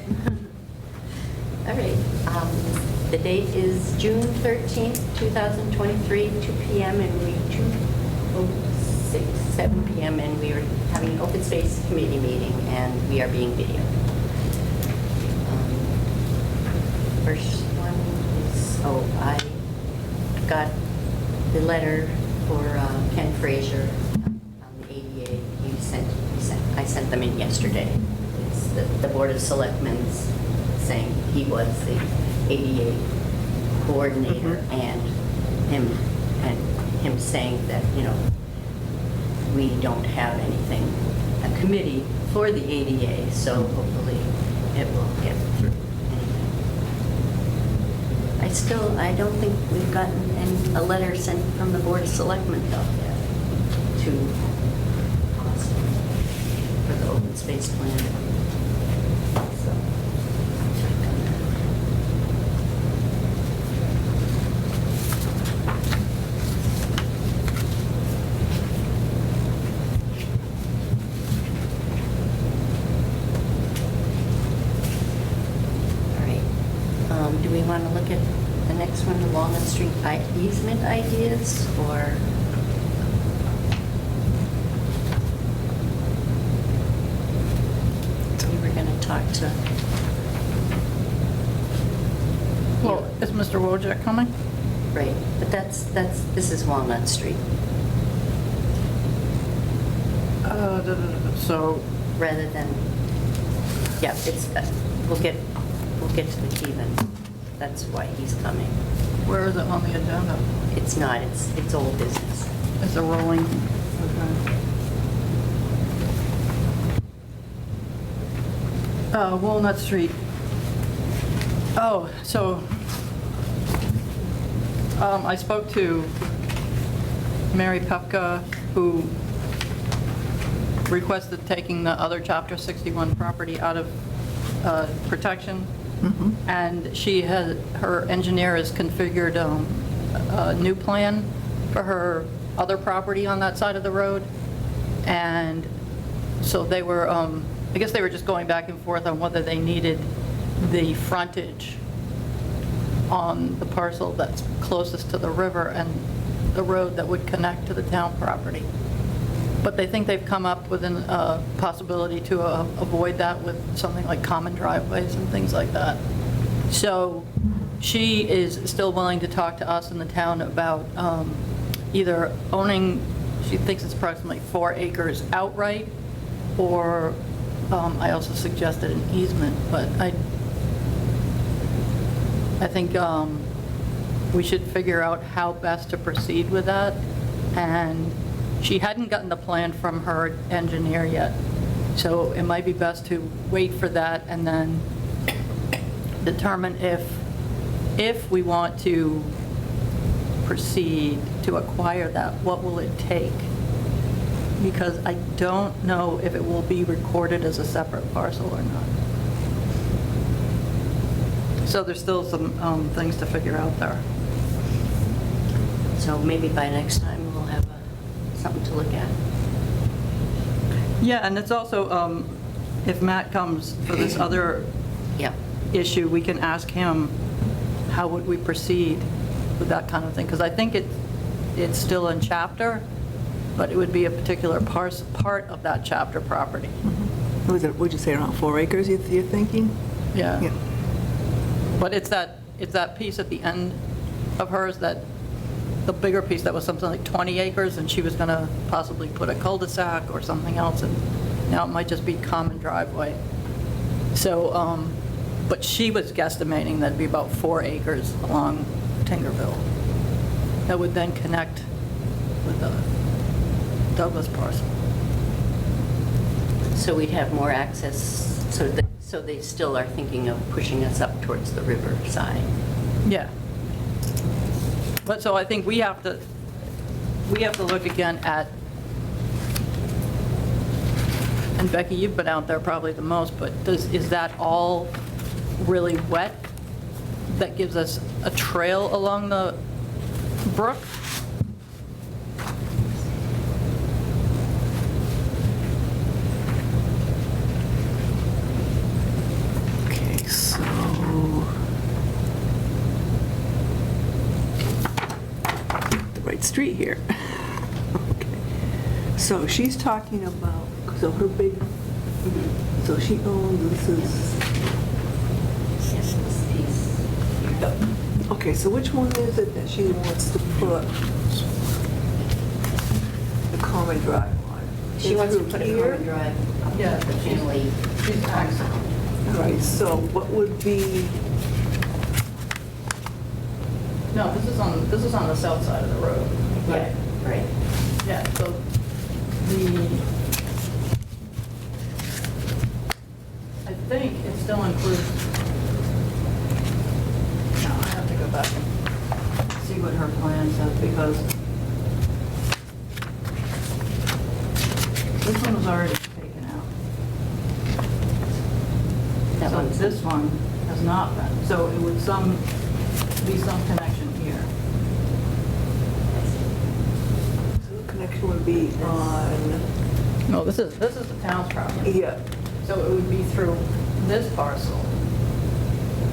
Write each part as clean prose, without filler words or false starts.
All right. The date is June 13th, 2023, 2 p.m. and we 7 p.m. and we are having an open space committee meeting and we are being videoed. First one is, I got the letter for Ken Frazier on the ADA. I sent them in yesterday. It's the Board of Selectmen saying he was the ADA coordinator and him saying that, we don't have anything, a committee for the ADA, so hopefully it will get through. I don't think we've gotten a letter sent from the Board of Selectmen though yet to Austin for the open space plan. So, check on that. All right. Do we want to look at the next one, the Walnut Street easement ideas, or? We were going to talk to. Well, is Mr. Wojcik coming? Right, but this is Walnut Street. So, Rather than, yeah, it's, we'll get to the key then. That's why he's coming. where is it on the agenda? It's not, it's old business. It's a rolling, okay. Walnut Street. Oh, so, I spoke to Mary Pepka, who requested taking the other Chapter 61 property out of protection. And her engineer has configured a new plan for her other property on that side of the road. And so they were, I guess they were just going back and forth on whether they needed the frontage on the parcel that's closest to the river and the road that would connect to the town property. But they think they've come up with a possibility to avoid that with something like common driveways and things like that. So she is still willing to talk to us in the town about either owning, she thinks it's approximately 4 acres outright, or I also suggested an easement, but I think we should figure out how best to proceed with that. And she hadn't gotten the plan from her engineer yet, so it might be best to wait for that and then determine if we want to proceed to acquire that, what will it take? Because I don't know if it will be recorded as a separate parcel or not. So there's still some things to figure out there. So maybe by next time we'll have something to look at. Yeah, and it's also, if Matt comes for this other Yeah. issue, we can ask him, how would we proceed with that kind of thing? Because I think it's still in chapter, but it would be a particular part of that chapter property. Was it, would you say around 4 acres you're thinking? Yeah. Yeah. But it's that piece at the end of hers, that the bigger piece that was something like 20 acres, and she was going to possibly put a cul-de-sac or something else, and now it might just be common driveway. So, but she was guesstimating that'd be about 4 acres along Tinkerville that would then connect with the Douglas parcel. So we'd have more access, so they still are thinking of pushing us up towards the river side. Yeah. But so I think we have to look again at, and Becky, you've been out there probably the most, but is that all really wet that gives us a trail along the brook? street here. Okay. So she's talking about, so her big, so she owns, this is, Yes, this piece. okay, so which one is it that she wants to put the common drive on? She wants to put a Here? common drive up Yeah, to the she's- family. She's accent. Right, so what would be, No, this is on the south side of the road. Yeah, right. Yeah, so the, I think it still includes, no, I have to go back and see what her plan says, because this one was already taken out. That So one's- this one has not been, so it would be some connection here. so the connection would be on, No, this is the town's property. yeah, So it would be through this parcel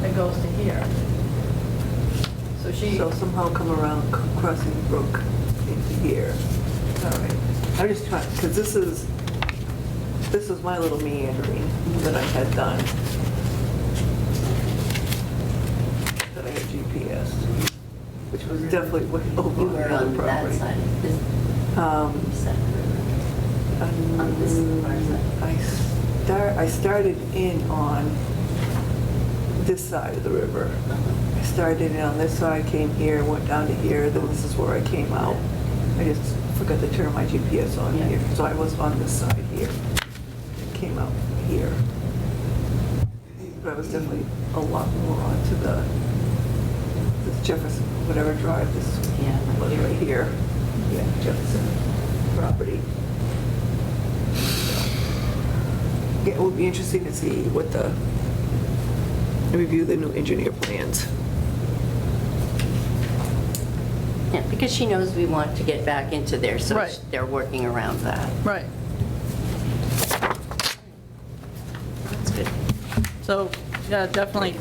that goes to here. So she, so somehow come around, crossing the brook into here. All right, I'm just trying, because this is my little meandering that I had done. That I had GPS, which was definitely way over You on were the other on that property. side of this Um, side of the river. On this far side. I started in on this side of the river. I started in on this side, came here, went down to here, then this is where I came out. I just forgot to turn my GPS on Yeah. here, so I was on this side here. It came out here. But I was definitely a lot more onto this Jefferson, whatever drive this Yeah, was here. right here. Yeah, Jefferson property. Yeah, it would be interesting to see what review the new engineer plans. Yeah, because she knows we want to get back into there, so Right. they're working around that. right. That's good. So, yeah, definitely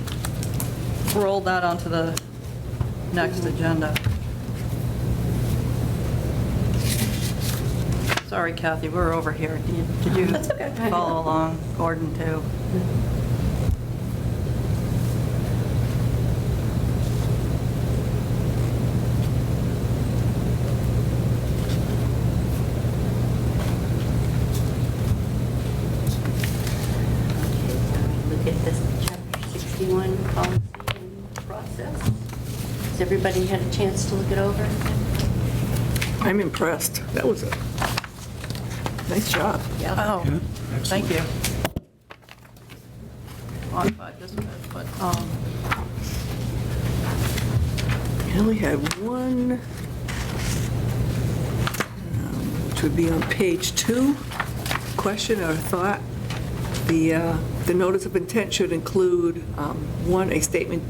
roll that onto the next agenda. Sorry, Kathy, we're over here. Did you That's okay. follow along? Gordon, too? Okay, now we look at this chapter 61 policy and process. Has everybody had a chance to look it over? I'm impressed. That was a nice job. Oh, thank you. Modified this bit, but, I only had one, which would be on page 2, question or thought. The notice of intent should include, 1, a statement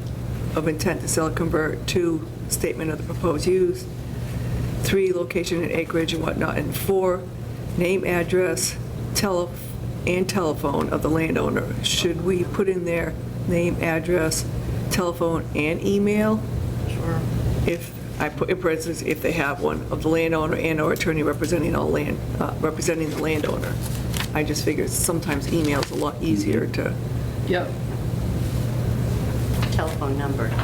of intent to sell or convert, 2, statement of the proposed use, 3, location and acreage and whatnot, and 4, name, address, and telephone of the landowner. Should we put in there name, address, telephone, and email? sure. If, I put in parentheses, if they have one, of the landowner and/or attorney representing representing the landowner. I just figured sometimes email's a lot easier to, Yep. Telephone number, too.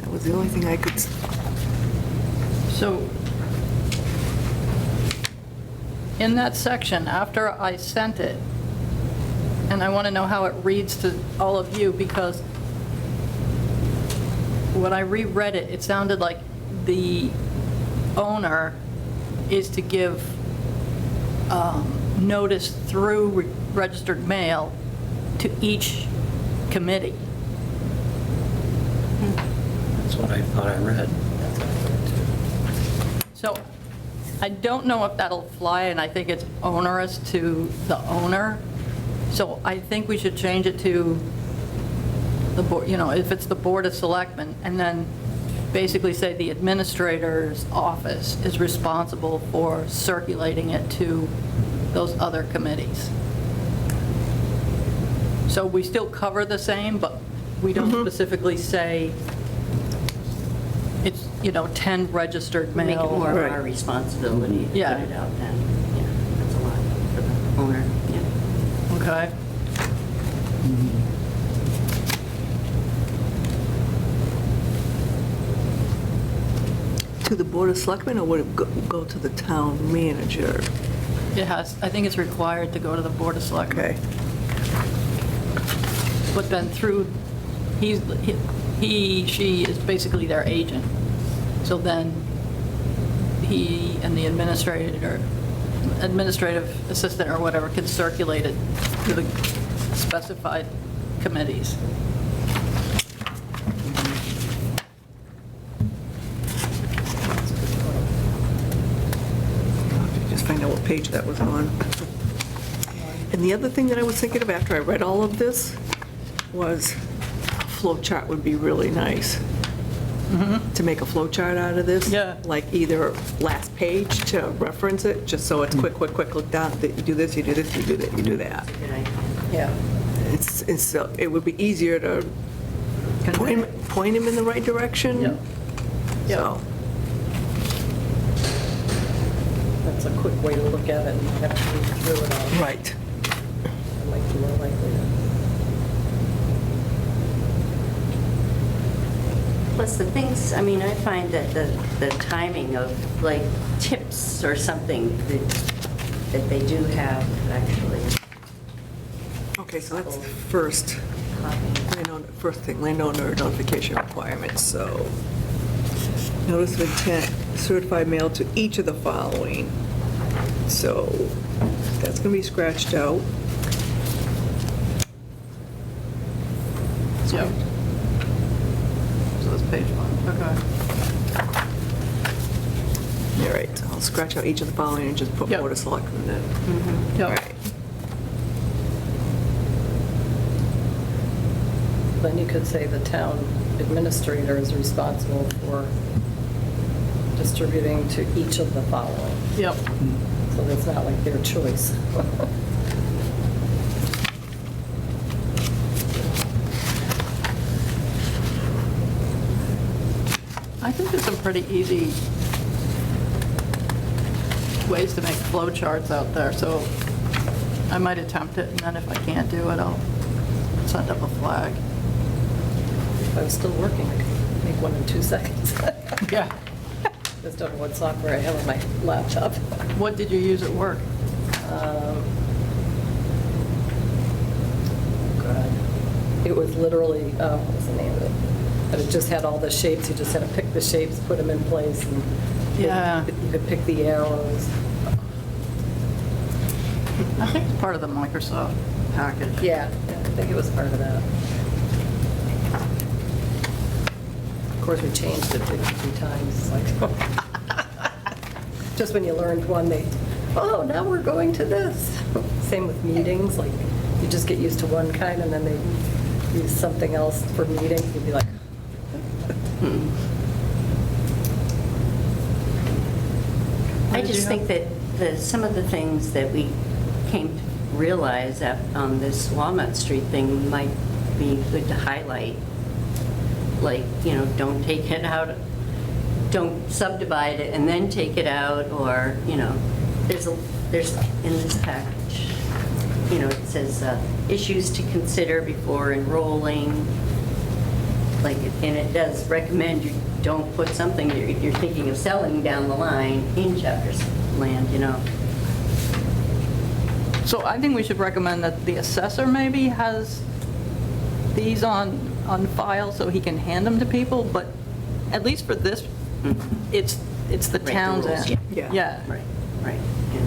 that was the only thing I could, So, in that section, after I sent it, and I want to know how it reads to all of you, because when I reread it, it sounded like the owner is to give notice through registered mail to each committee. That's what I thought I read. So I don't know if that'll fly, and I think it's onerous to the owner. So I think we should change it to the board, if it's the Board of Selectmen, and then basically say the administrator's office is responsible for circulating it to those other committees. So we still cover the same, but we don't specifically say it's, 10 registered Make it mail. more of Right. our responsibility to Yeah. put it out then. Yeah, that's a lot for the owner, yeah. Okay. To the Board of Selectmen, or would it go to the town manager? It has, I think it's required to go to the Board of Selectmen. Okay. But then through, she is basically their agent. So then he and the administrative assistant or whatever can circulate it to the specified committees. Just find out what page that was on. And the other thing that I was thinking of after I read all of this was a flow chart would be really nice. To make a flow chart out of this. Yeah. Like either last page to reference it, just so it's quick, look down, you do this, you do this, you do that, you do that. Good idea. Yeah. It would be easier to point him in the right direction. Yep. Yep. So, That's a quick way to look at it and not have to read through it all. right. It might be more likely to. Plus the things, I mean, I find that the timing of like tips or something that they do have actually. Okay, so that's the first. copy. First thing, landowner notification requirements, so notice of intent, certified mail to each of the following. So that's going to be scratched out. Yep. So that's page 1, okay. All right, so I'll scratch out each of the following and just put Yep. Board of Selectmen in. Yep. All right. Then you could say the town administrator is responsible for distributing to each of the following. Yep. So it's not like their choice. I think there's some pretty easy ways to make flow charts out there, so I might attempt it, and then if I can't do it, I'll send up a flag. If I was still working, I could make one in 2 seconds. Yeah. Just don't know what software I have on my laptop. What did you use at work? God. It was literally, what was the name of it? But it just had all the shapes, you just had to pick the shapes, put them in place, and Yeah. you could pick the arrows. I think it's part of the Microsoft package. Yeah, I think it was part of that. Of course, we changed it 53 times, like, just when you learned one, oh, now we're going to this. Same with meetings, like, you just get used to one kind, and then they use something else for meetings, you'd be like, I did you just think have? that some of the things that we came to realize that on this Walnut Street thing might be good to highlight. Like, don't take it out, don't subdivide it and then take it out, or, there's in this package, it says issues to consider before enrolling. Like, and it does recommend you don't put something you're thinking of selling down the line in chapter land, So I think we should recommend that the assessor maybe has these on file so he can hand them to people, but at least for this, it's the Right, the town's rules, end. yeah. Yeah. Right, right, yeah.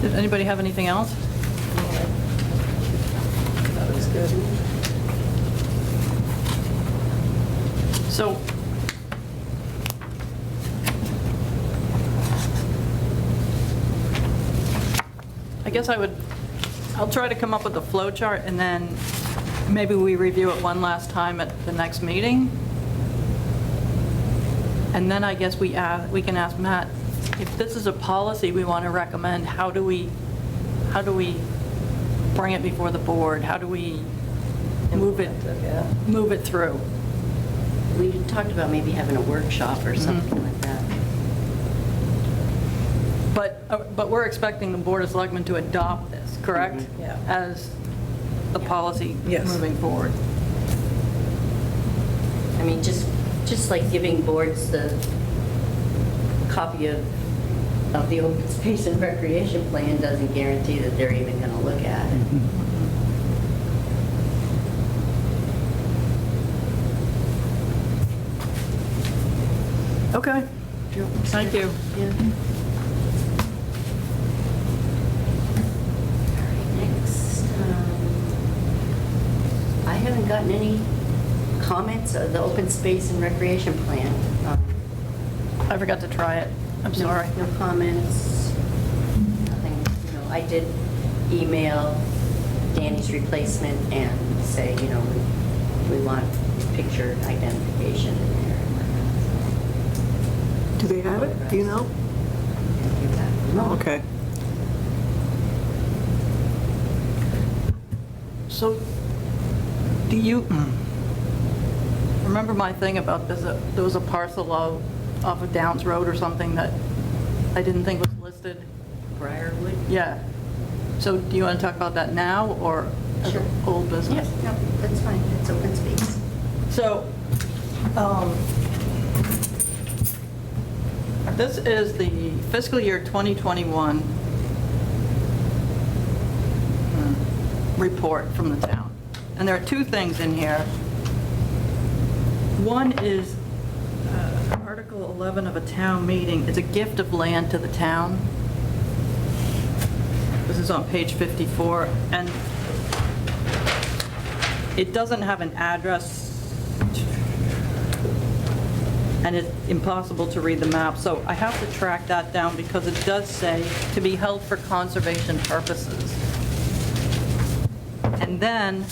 Does anybody have anything else? that was good. So, I guess I'll try to come up with a flow chart, and then maybe we review it one last time at the next meeting. And then I guess we can ask Matt, if this is a policy we want to recommend, how do we bring it before the board? How do we move it through? We talked about maybe having a workshop or something like that. But we're expecting the Board of Selectmen to adopt this, correct? Mhm. Yeah. As the policy Yes. moving forward. I mean, just like giving boards the copy of the open space and recreation plan doesn't guarantee that they're even going to look at it. Okay. Thank you. Yeah. All right, next, I haven't gotten any comments of the open space and recreation plan. I forgot to try it. I'm No- sorry. No comments, nothing, I did email Danny's replacement and say, we want picture identification in there. Do they have it? Do you know? No. Okay. So, do you, remember my thing about there was a parcel off of Downs Road or something that I didn't think was listed? Briarwood? Yeah. So do you want to talk about that now or as Sure. old business? No, that's fine, it's open space. So, this is the fiscal year 2021 report from the town. And there are two things in here. One is Article 11 of a town meeting. It's a gift of land to the town. This is on page 54. And it doesn't have an address, and it's impossible to read the map, so I have to track that down because it does say to be held for conservation purposes. And then,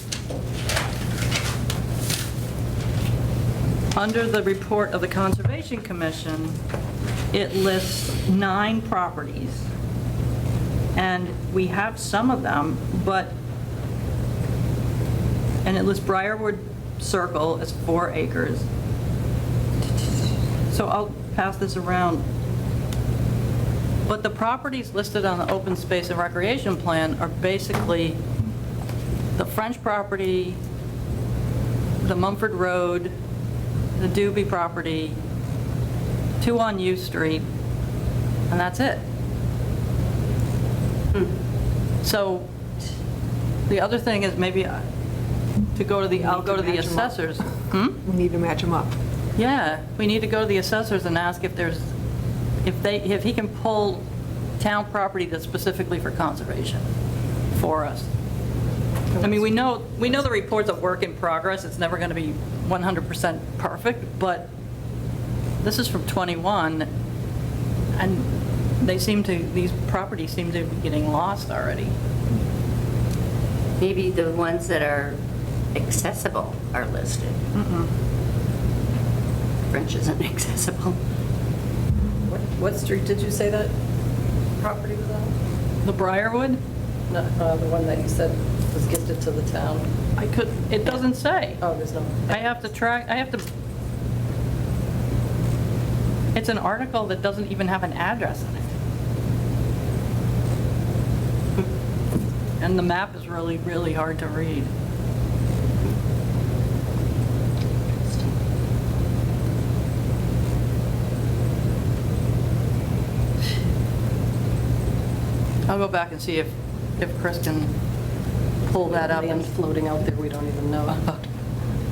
under the report of the Conservation Commission, it lists 9 properties. And we have some of them, and it lists Briarwood Circle as 4 acres. So I'll pass this around. But the properties listed on the open space and recreation plan are basically the French property, the Mumford Road, the Doobie property, 2 on U Street, and that's it. So the other thing is maybe I'll go to the assessors. We need to match them up. Yeah, we need to go to the assessors and ask if he can pull town property that's specifically for conservation for us. I mean, we know the report's a work in progress, it's never gonna be 100% perfect, but this is from '21, and these properties seem to be getting lost already. Maybe the ones that are accessible are listed. French isn't accessible. What street did you say that property was on? The Briarwood? No, the one that you said was gifted to the town. It doesn't say. Oh, there's no. It's an article that doesn't even have an address in it. And the map is really, really hard to read. I'll go back and see if Chris can pull that up. Land floating out there we don't even know about.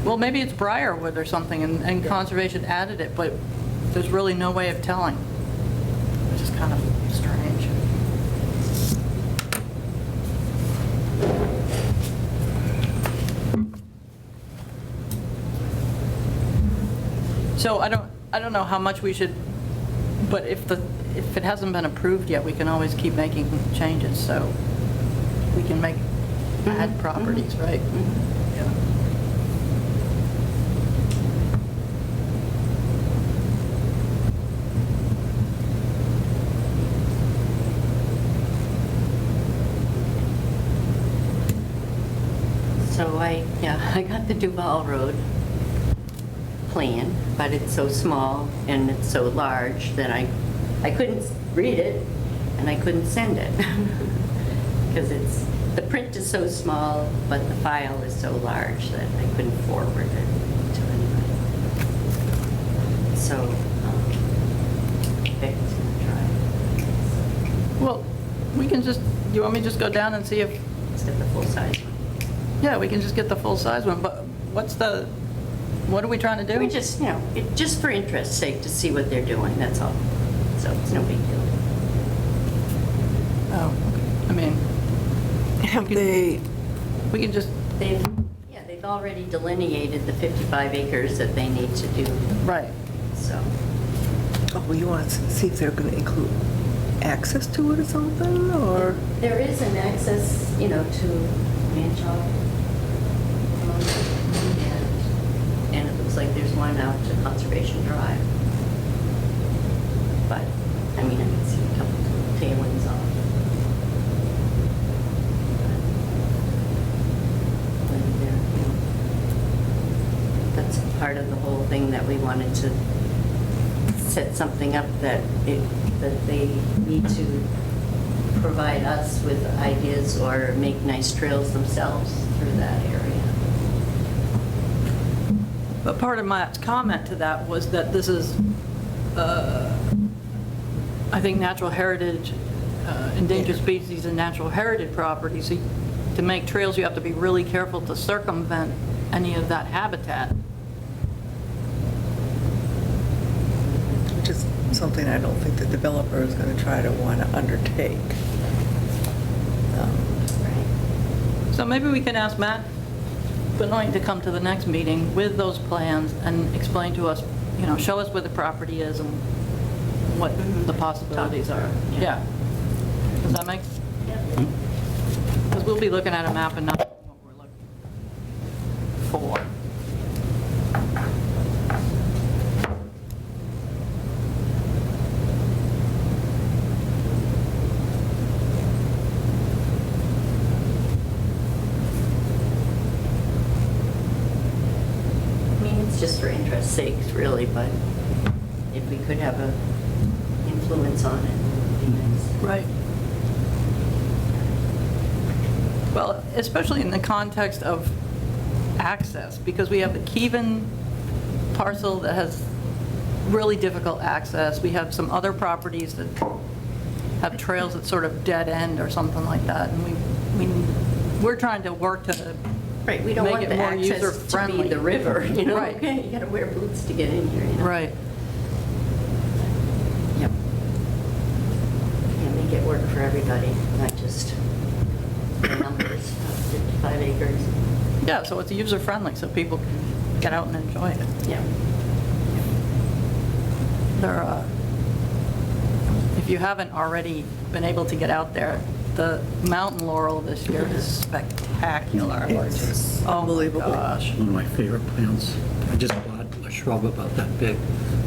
Well, maybe it's Briarwood or something, and Conservation added it, but there's really no way of telling, which is kind of strange. So I don't know how much we should, but if it hasn't been approved yet, we can always keep making changes, so we can add properties, right? Yeah. So I got the Duval Road plan, but it's so small and it's so large that I couldn't read it and I couldn't send it. Because the print is so small, but the file is so large that I couldn't forward it to anybody. So, Becky's gonna try. Well, we can just, you want me to just go down and see if, Let's get the full-size one. yeah, we can just get the full-size one, but what are we trying to do? We just, just for interest's sake, to see what they're doing, that's all. So it's no big deal. Oh, okay. I mean, Have they, we can just, They've already delineated the 55 acres that they need to do, right. so. oh, well, you want to see if they're going to include access to it or something, or? There is an access, to Manchog. And it looks like there's one out to Conservation Drive. But, I can see a couple of tailings off. That's part of the whole thing that we wanted to set something up that they need to provide us with ideas or make nice trails themselves through that area. But part of Matt's comment to that was that this is, I think, natural heritage, endangered species and natural heritage properties. So to make trails, you have to be really careful to circumvent any of that habitat. Which is something I don't think the developer is going to try to want to undertake. Right. So maybe we can ask Matt Benoit to come to the next meeting with those plans and explain to us, show us where the property is and what the possibilities are. Yeah. Does that make? Yeah. Because we'll be looking at a map and not what we're looking for. It's just for interest's sake, really, but if we could have a influence on it, it would be nice. Right. Well, especially in the context of access, because we have the Keven parcel that has really difficult access. We have some other properties that have trails that sort of dead end or something like that. And we're trying to work to Right, we don't make want it the more access to user-friendly. be the river, Right. Okay, you gotta wear boots to get in here, Right. Yep. Yeah, make it work for everybody, not just the numbers of 55 acres. Yeah, so it's user-friendly, so people can get out and enjoy it. Yeah. There, if you haven't already been able to get out there, the mountain laurel this year is spectacular. It's Oh my unbelievable. gosh. One of my favorite plants. I just bought a shrub about that big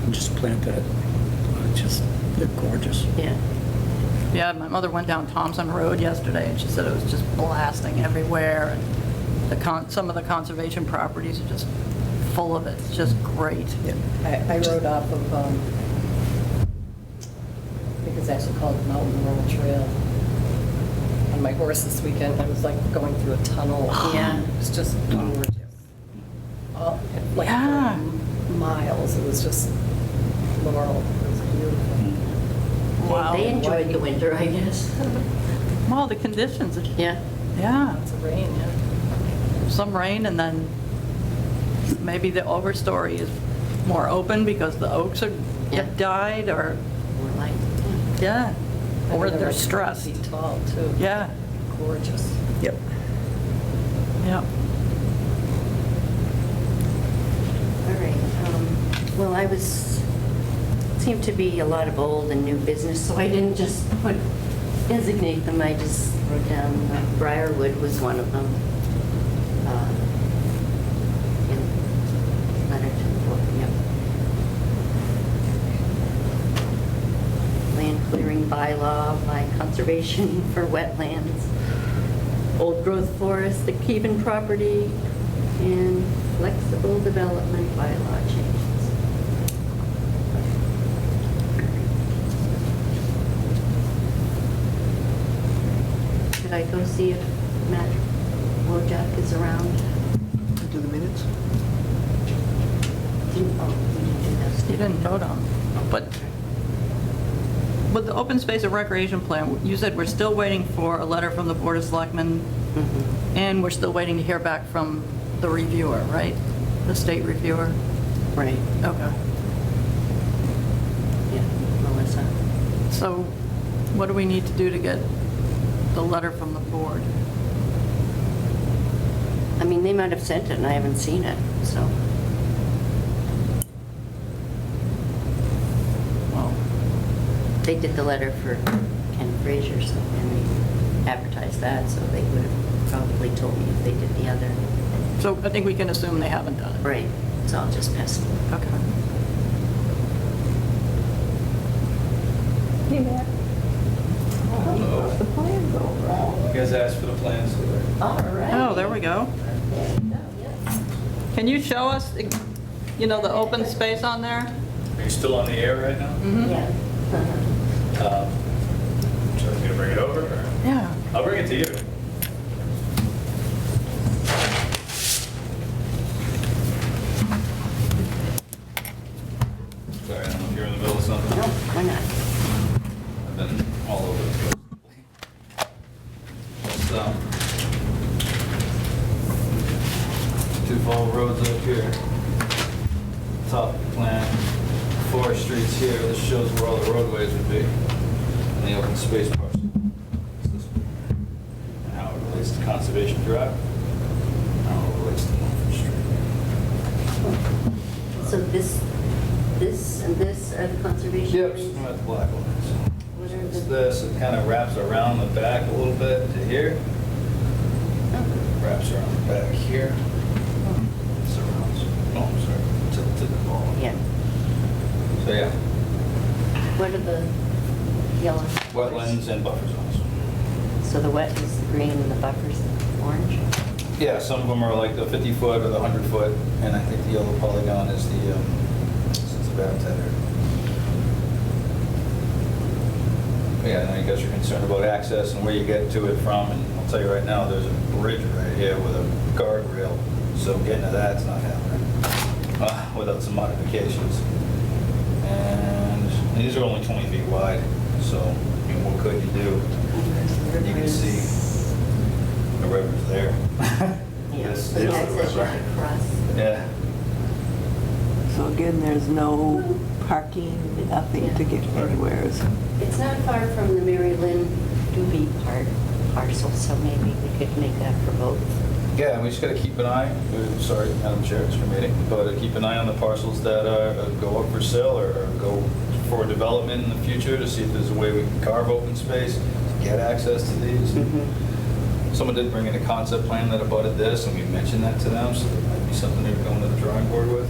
and just planted it. They're gorgeous. Yeah. Yeah, my mother went down Thompson Road yesterday, and she said it was just blasting everywhere. And some of the conservation properties are just full of it. It's just great. I rode off of, I think it's actually called Mountain Roll Trail, on my horse this weekend. I was like going through a tunnel. Yeah. It was just gorgeous. Like Yeah. for miles, it was just laurel. It was beautiful. Wow. They enjoyed the winter, I guess. Well, the conditions, Yeah. yeah. It's a rain, yeah. Some rain, and then maybe the overstory is more open because the oaks have died, or, More light. yeah, And or they're they're like 20 stressed. feet tall, too. Yeah, Gorgeous. Yep. yeah. All right. Well, seemed to be a lot of old and new business, so I didn't just designate them. I just wrote down Briarwood was one of them. bylaw, my conservation for wetlands, old growth forest, the Keven property, and flexible development bylaw changes. Should I go see if Matt Wojak is around? Do the minutes? Oh, we didn't do those. You didn't vote on, but with the open space and recreation plan, you said we're still waiting for a letter from the Board of Selectmen, Mhm. and we're still waiting to hear back from the reviewer, right? The state reviewer? Right, Okay. yeah, Melissa. So what do we need to do to get the letter from the board? I mean, they might have sent it and I haven't seen it, so. Well, They did the letter for Ken Fraser, so, and they advertised that, so they would have probably told me if they did the other. so I think we can assume they haven't done it. Right, so I'll just pass it. Okay. Hey, Matt. Hello. The plan go wrong. You guys asked for the plans, so they're- All right. Oh, there we go. Can you show us, you know, the open space on there? Are you still on the air right now? Mm-hmm. Yeah. So I'm gonna bring it over, or? Yeah. I'll bring it to you. Sorry, I don't know if you're in the middle of something. No, why not? I've been all over the place. So, two fall roads up here. Top plan, Forest Street's here. This shows where all the roadways would be. And the open space parcel. It's this one. And how it relates to Conservation Drive. And how it relates to Montfort Street. So this and this are the conservation? Yep, areas? the black lines. What are It's the? this, it kind of wraps around the back a little bit to here. Oh, Wraps around the back here. Surrounds, oh, I'm sorry, to the ball. Yeah. So yeah, What are the yellow? wetlands and buffer zones. So the wet is the green and the buffer's the orange? Yeah, some of them are like the 50 foot or the 100 foot, and I think the yellow polygon is the habitat area. Yeah, I know you guys are concerned about access and where you get to it from, and I'll tell you right now, there's a bridge right here with a guardrail, so getting to that's not happening without some modifications. And these are only 20 feet wide, so I mean, what could you do? You can see the river's there. Yeah, This so is the the access you river. could cross. Yeah. So again, there's no parking, nothing to get anywhere. It's not far from the Mary Lynn Doobie parcel, so maybe we could make that for both. Yeah, we just got to keep an eye, sorry, Madam Chair, it's your meeting, but keep an eye on the parcels that go up for sale or go for development in the future to see if there's a way we can carve open space to get access to these. Someone did bring in a concept plan that abutted this, and we mentioned that to them, so there might be something they're going to the drawing board with.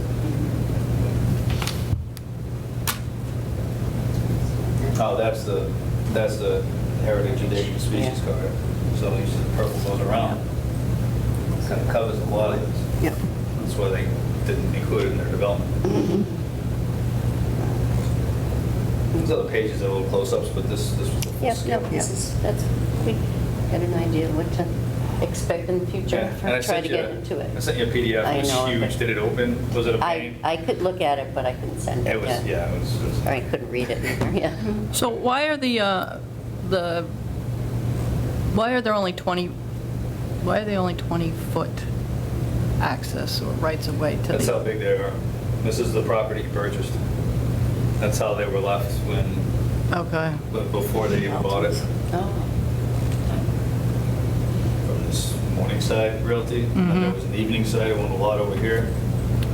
Oh, that's the heritage endangered species Yeah. card. So usually the purple goes around. Kind of covers a lot of these. Yep. That's why they didn't include it in their development. These other pages are little close-ups, but this was the full Yep, scale. no, that's, we got an idea of what to expect in the future, Yeah, and I try sent to you get a- into it. I sent you a PDF, I it was know, huge. but- Did it open? Was it a pain? I could look at it, but I couldn't send it. It was, yeah, it was. Or I couldn't read it either, yeah. So why are why are there only 20, why are they only 20-foot access or rights of way to the? That's how big they are. This is the property he purchased. That's how they were left Okay. before they even bought it. Oh, From this Morningside Realty. And Mhm. there was an evening side, owned a lot over here.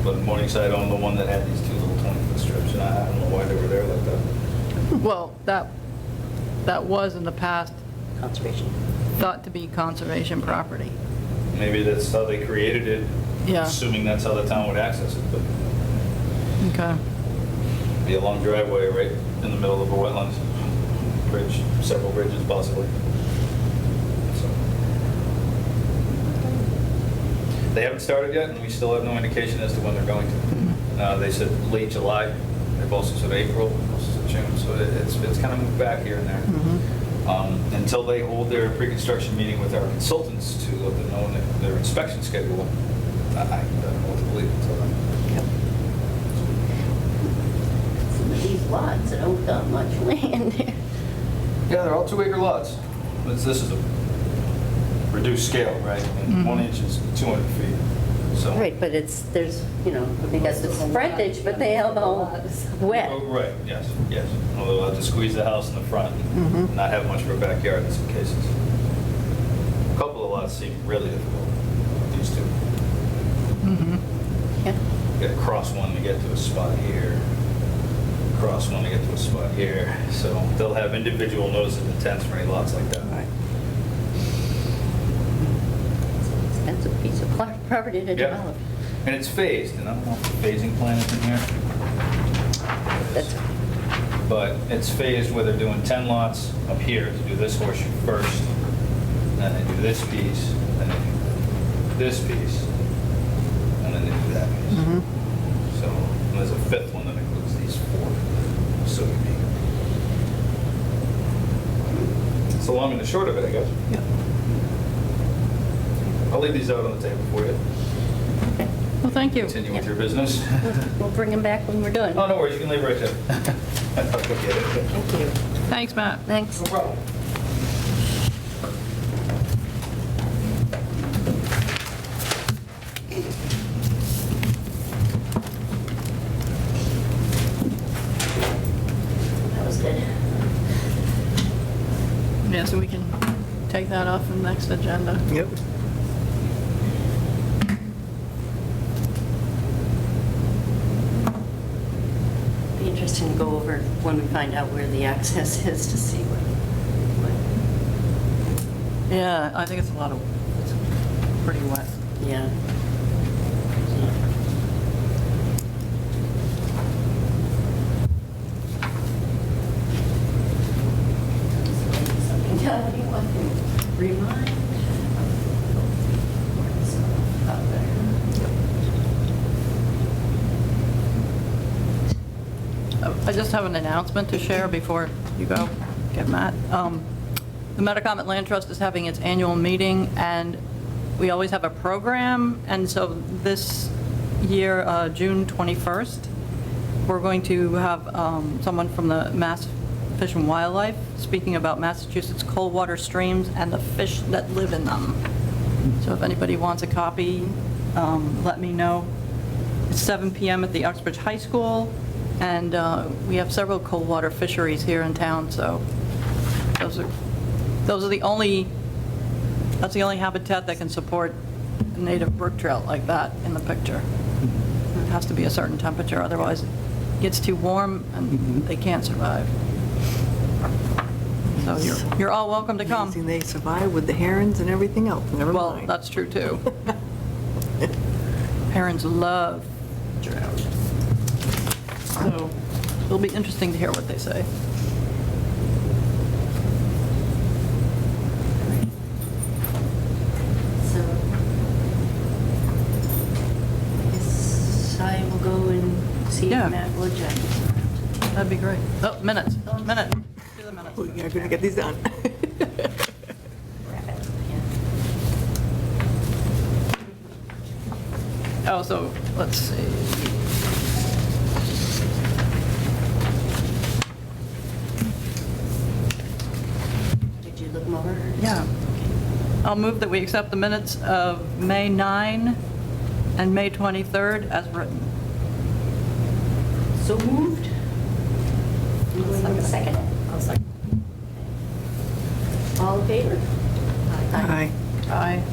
But Morningside owned the one that had these two little 20-foot strips, and I don't know why they were there like that. Well, that was in the past conservation. thought to be conservation property. Maybe that's how they created it, Yeah. assuming that's how the town would access it, but Okay. be a long driveway right in the middle of a wetland. bridge, several bridges possibly. So. They haven't started yet, and we still have no indication as to when they're going to. They said late July, they've also said April, also said June, so it's kind of moved back here and there. Until they hold their pre-construction meeting with our consultants to let them know their inspection schedule, I don't know what to believe until then. Some of these lots don't got much land there. Yeah, they're all 2-acre lots. This is a reduced scale, right? I mean, 1 inch is 200 feet, so. Right, but there's, they got this frontage, but they have all wet. Oh, right, yes. Although they'll have to squeeze the house in the front, and not have much of a backyard in some cases. A couple of lots seem really difficult, these two. Yeah. You gotta cross one to get to a spot here, cross one to get to a spot here. So they'll have individual notice of intents for any lots like that. It's an expensive piece of property to Yeah. develop. And it's phased, and I don't know if the phasing plan is in here. That's, But it's phased where they're doing 10 lots up here to do this horseshoe first, then they do this piece, then they do this piece, and then they do that piece. So there's a fifth one that includes these 4, so unique. It's the long and the short of it, I guess. Yeah. I'll leave these out on the table for you. okay. Well, thank you. Continue with your business. We'll bring them back when we're done. Oh, no worries, you can leave right there. I'll go get it. Thank you. Thanks, Matt. Thanks. No problem. That was good. Yeah, so we can take that off the next agenda. Yep. Be interesting to go over when we find out where the access is to see what. Yeah, I think it's it's pretty wet. Yeah. Something down, you want to remind? Up there. I just have an announcement to share before you go, get Matt. The Metacomet Land Trust is having its annual meeting, and we always have a program, and so this year, June 21st, we're going to have someone from the Mass Fish and Wildlife speaking about Massachusetts cold water streams and the fish that live in them. So if anybody wants a copy, let me know. It's 7 p.m. at the Uxbridge High School, and we have several cold water fisheries here in town, so those are the only, that's the only habitat that can support a native brook trout like that in the picture. It has to be a certain temperature, otherwise it gets too warm and they can't survive. So you're all welcome to come. Amazing they survive with the herons and everything else, never Well, mind. that's true too. Parents love trout. So it'll be interesting to hear what they say. So, I guess I will go and see Yeah. if Matt Woodjack is around. That'd be great. Oh, minute. Do the minutes. We are going to get these done. Grab it. Yeah. Oh, so, let's see. Did you look them over? Yeah. I'll move that we accept the minutes of May 9 and May 23rd as written. So moved. Second. I'll second. All in favor? Aye. Aye.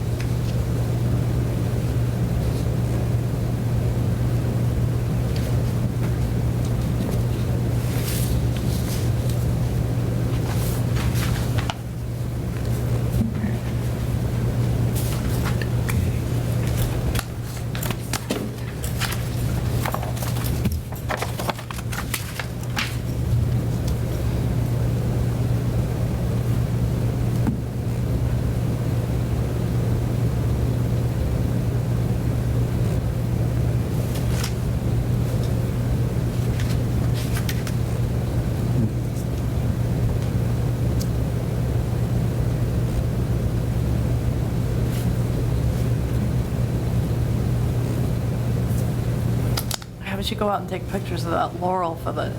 should go out and take pictures of that laurel for the,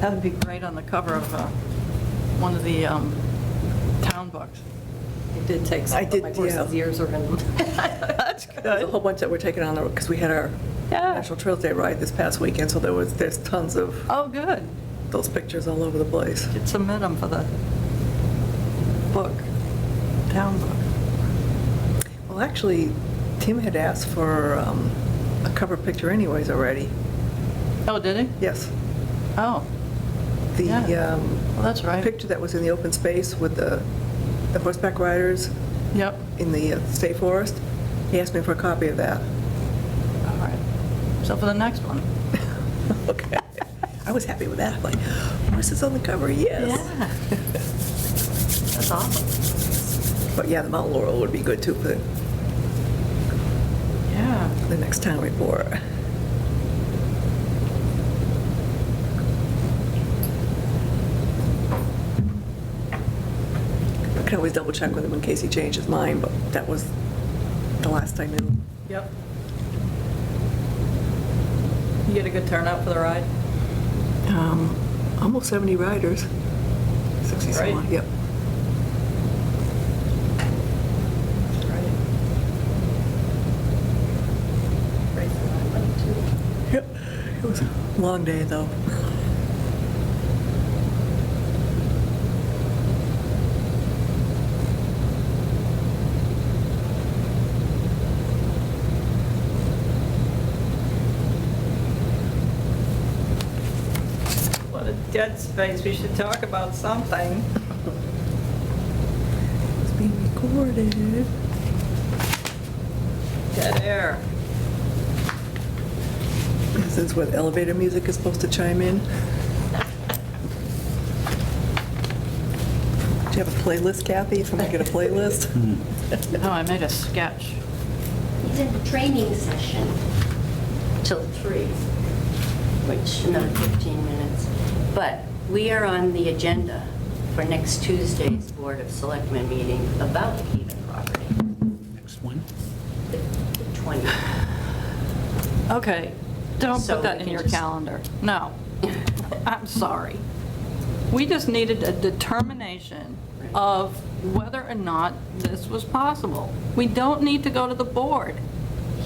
that would be great on the cover of one of the town books. I did take some, I but did, my horse's yeah. ears are in them. That's There's a whole bunch that we're taking on the road, because we had our Yeah. National Trails Day ride this past weekend, so there's tons of Oh, good. those pictures all over the place. Should submit them for the book, town book. Well, actually, Tim had asked for a cover picture anyways already. Oh, did he? Yes. Oh, The Yeah. well, that's right. picture that was in the open space with the horseback riders Yep. in the state forest, he asked me for a copy of that. All right. So for the next one. Okay. I was happy with that, like, horses on the cover, yes. That's awesome. But yeah, the Mount Laurel would be good too for Yeah. the next town report. I can always double check with him in case he changed his mind, but that was the last I knew. Yep. You get a good turnout for the ride? Almost 70 riders. 60 some Right. odd, yep. Right. Raising a lot of money, too. Yep. It was a long day, though. What a dead space. We should talk about something. It's being recorded. Dead air. This is where the elevator music is supposed to chime in. Do you have a playlist, Kathy? If I get a playlist? Oh, I made a sketch. He's in the training session till 3, which another 15 minutes. But we are on the agenda for next Tuesday's Board of Selectmen meeting about the Keegan property, Next one. the 20th. Okay, don't So put that we in can your just- calendar. No. I'm sorry. We just needed a determination of whether or not this was possible. We don't need to go to the board.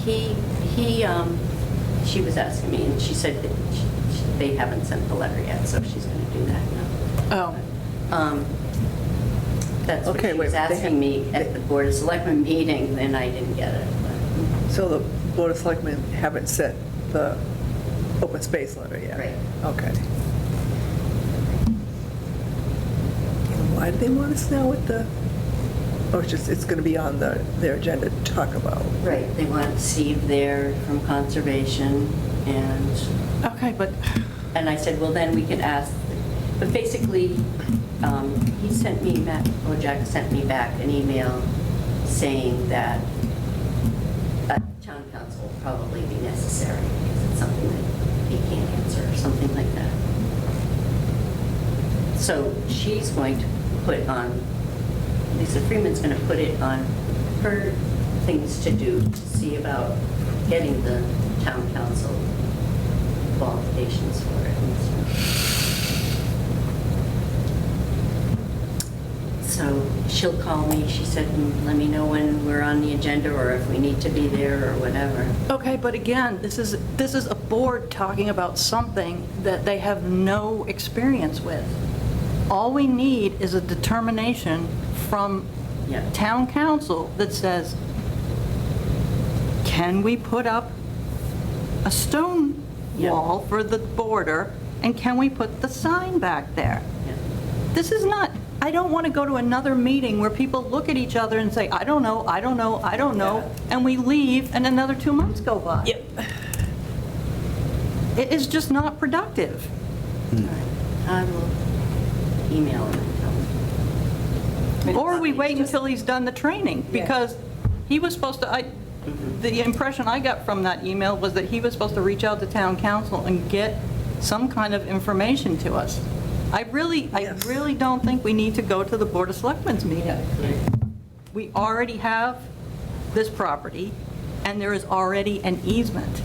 She was asking me, and she said that they haven't sent the letter yet, so she's going to do that now. Oh, That's what Okay, she wait, was they have- asking me at the Board of Selectmen meeting, then I didn't get it. but- So the Board of Selectmen haven't sent the open space letter yet? Right. Okay. And why do they want us now with the, or it's going to be on their agenda to talk about? Right, they want Steve there from Conservation, okay, but, and I said, well, then we can ask, but basically, he sent me, Matt Bojack sent me back an email saying that town council will probably be necessary, because it's something that he can't answer, or something like that. So she's going to put on, Lisa Freeman's going to put it on her things to do, to see about getting the town council qualifications for it and stuff. So she'll call me, she said, and let me know when we're on the agenda, or if we need to be there, or whatever. okay, but again, this is a board talking about something that they have no experience with. All we need is a determination from Yeah. town council that says, can we put up a stone Yeah. wall for the border, and can we put the sign back there? Yeah. This is not, I don't want to go to another meeting where people look at each other and say, I don't know, I don't know, I don't know, and we leave, and another 2 months go by. Yep. It is just not productive. All right. I will email him and tell him. Or we wait until he's done the training, Yeah. because he was supposed to, the impression I got from that email was that he was supposed to reach out to town council and get some kind of information to us. I Yes. really don't think we need to go to the Board of Selectmen's meeting. We already have this property, and there is already an easement.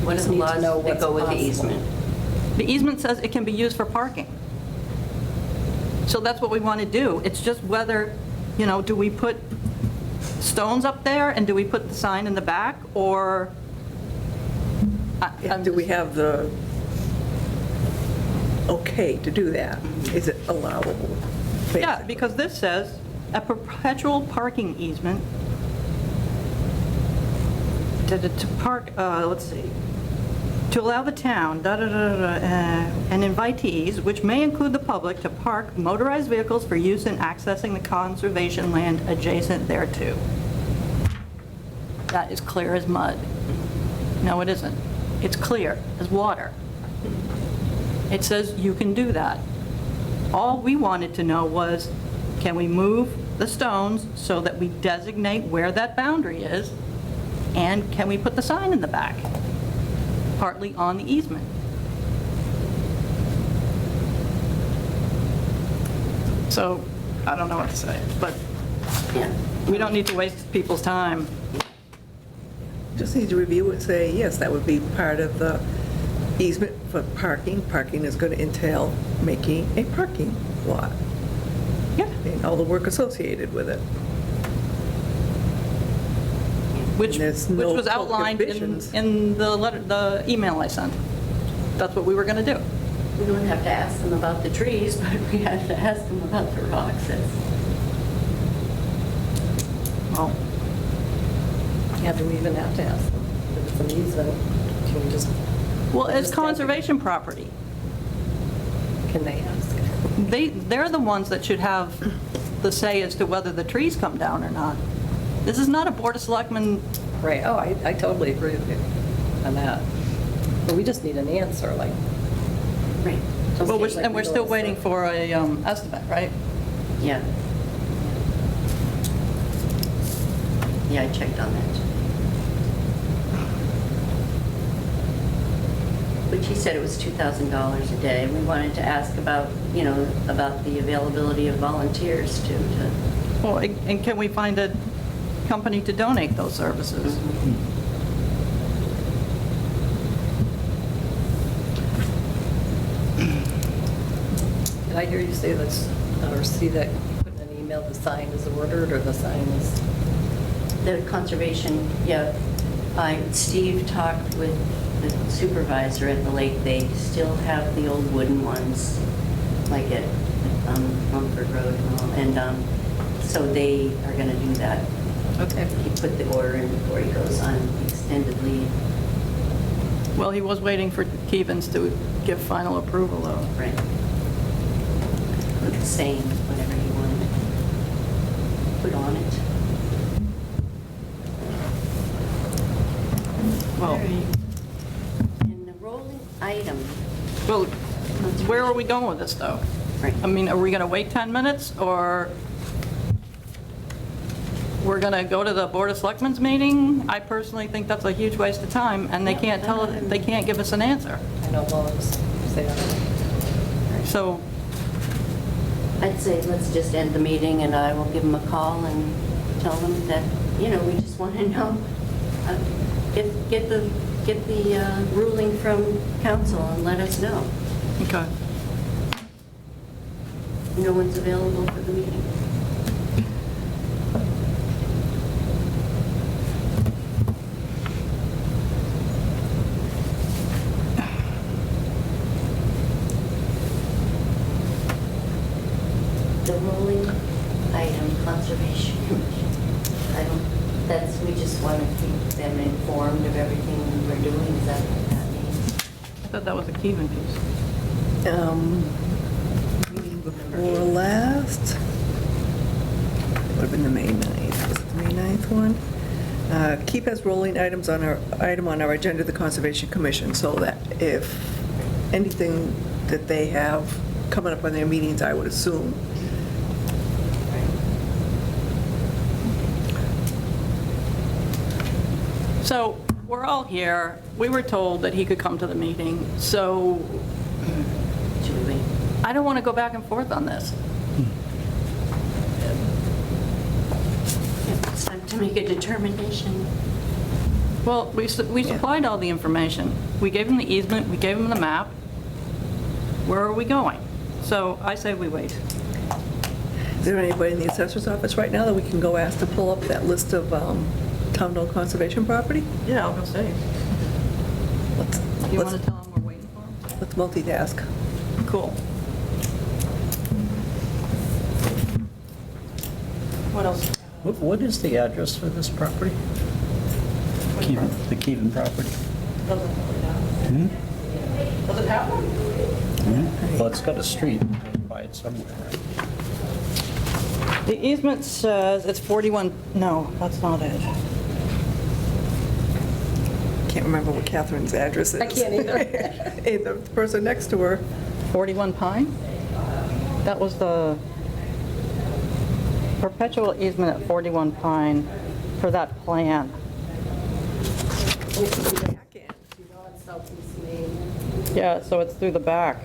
What are just the need to laws know that what's go with the possible. easement? The easement says it can be used for parking. So that's what we want to do. It's just whether, do we put stones up there and do we put the sign in the back, or? Do we have the okay to do that? Is it allowable? Yeah, basically? because this says, a perpetual parking easement to park, let's see, to allow the town, and invitees, which may include the public, to park motorized vehicles for use in accessing the conservation land adjacent thereto. That is clear as mud. No, it isn't. It's clear as water. It says you can do that. All we wanted to know was, can we move the stones so that we designate where that boundary is? And can we put the sign in the back, partly on the easement? So, I don't know what to say, but Yeah. we don't need to waste people's time. Just need to review it, say, yes, that would be part of the easement for parking. Parking is going to entail making a parking lot Yeah. and all the work associated with it. Which And there's no was outlined in prohibitions. the letter, the email I sent. That's what we were going to do. We don't have to ask them about the trees, but we have to ask them about the rock access. Well, Yeah, do we even have to ask them? If it's an easement, can we just, well, They it's just have to- conservation property. can they ask? They're the ones that should have the say as to whether the trees come down or not. This is not a Board of Selectmen, Right, oh, I totally agree with you on that. But we just need an answer, like, Right. well, Just like and we're we still always waiting say. for a estimate, right? Yeah. Yeah, I checked on that. But she said it was $2,000 a day. We wanted to ask about, about the availability of volunteers too, to. Well, and can we find a company to donate those services? Did I hear you say that's, or see that you put in an email, the sign is ordered, or the sign is? The conservation, yeah. Steve talked with the supervisor at the lake. They still have the old wooden ones, like at Rumford Road and all. And so they are going to do that. Okay. He put the order in before he goes on extended leave. Well, he was waiting for Keevans to give final approval, though. Right. Look the same, whatever you want to put on it. Well, All right. And the rolling item. well, where are we going with this, though? Right. I mean, are we going to wait 10 minutes, or we're going to go to the Board of Selectmen's meeting? I personally think that's a huge waste of time, and they can't they can't give us an answer. I know laws say that. So, I'd say let's just end the meeting and I will give them a call and tell them that, we just want to know, get the ruling from council and let us know. okay. No one's available for the meeting. The rolling item conservation commission. We just want to keep them informed of everything we're doing. Is that what that means? I thought that was a Keevan piece. Meeting before last, would have been the May 9th, was it the May 9th one? Keep as rolling items on our agenda, the Conservation Commission, so that if anything that they have coming up on their meetings, I would assume. So, we're all here. We were told that he could come to the meeting, so Should we wait? I don't want to go back and forth on this. It's time to make a determination. Well, we supplied all the information. We gave them the easement, we gave them the map. Where are we going? So I say we wait. Is there anybody in the assessor's office right now that we can go ask to pull up that list of town-owned conservation property? Yeah, I'll go see. Let's You want to tell them we're waiting for them? let's multitask. Cool. What else? What is the address for this property? The Keevan property? Does it have one? Well, it's got a street by it somewhere, right? The easement says it's 41, no, that's not it. Can't remember what Catherine's address is. I can't either. Hey, the person next to her. 41 Pine? That was the perpetual easement at 41 Pine for that plan. You know, on Southeast Main. Yeah, so it's through the back.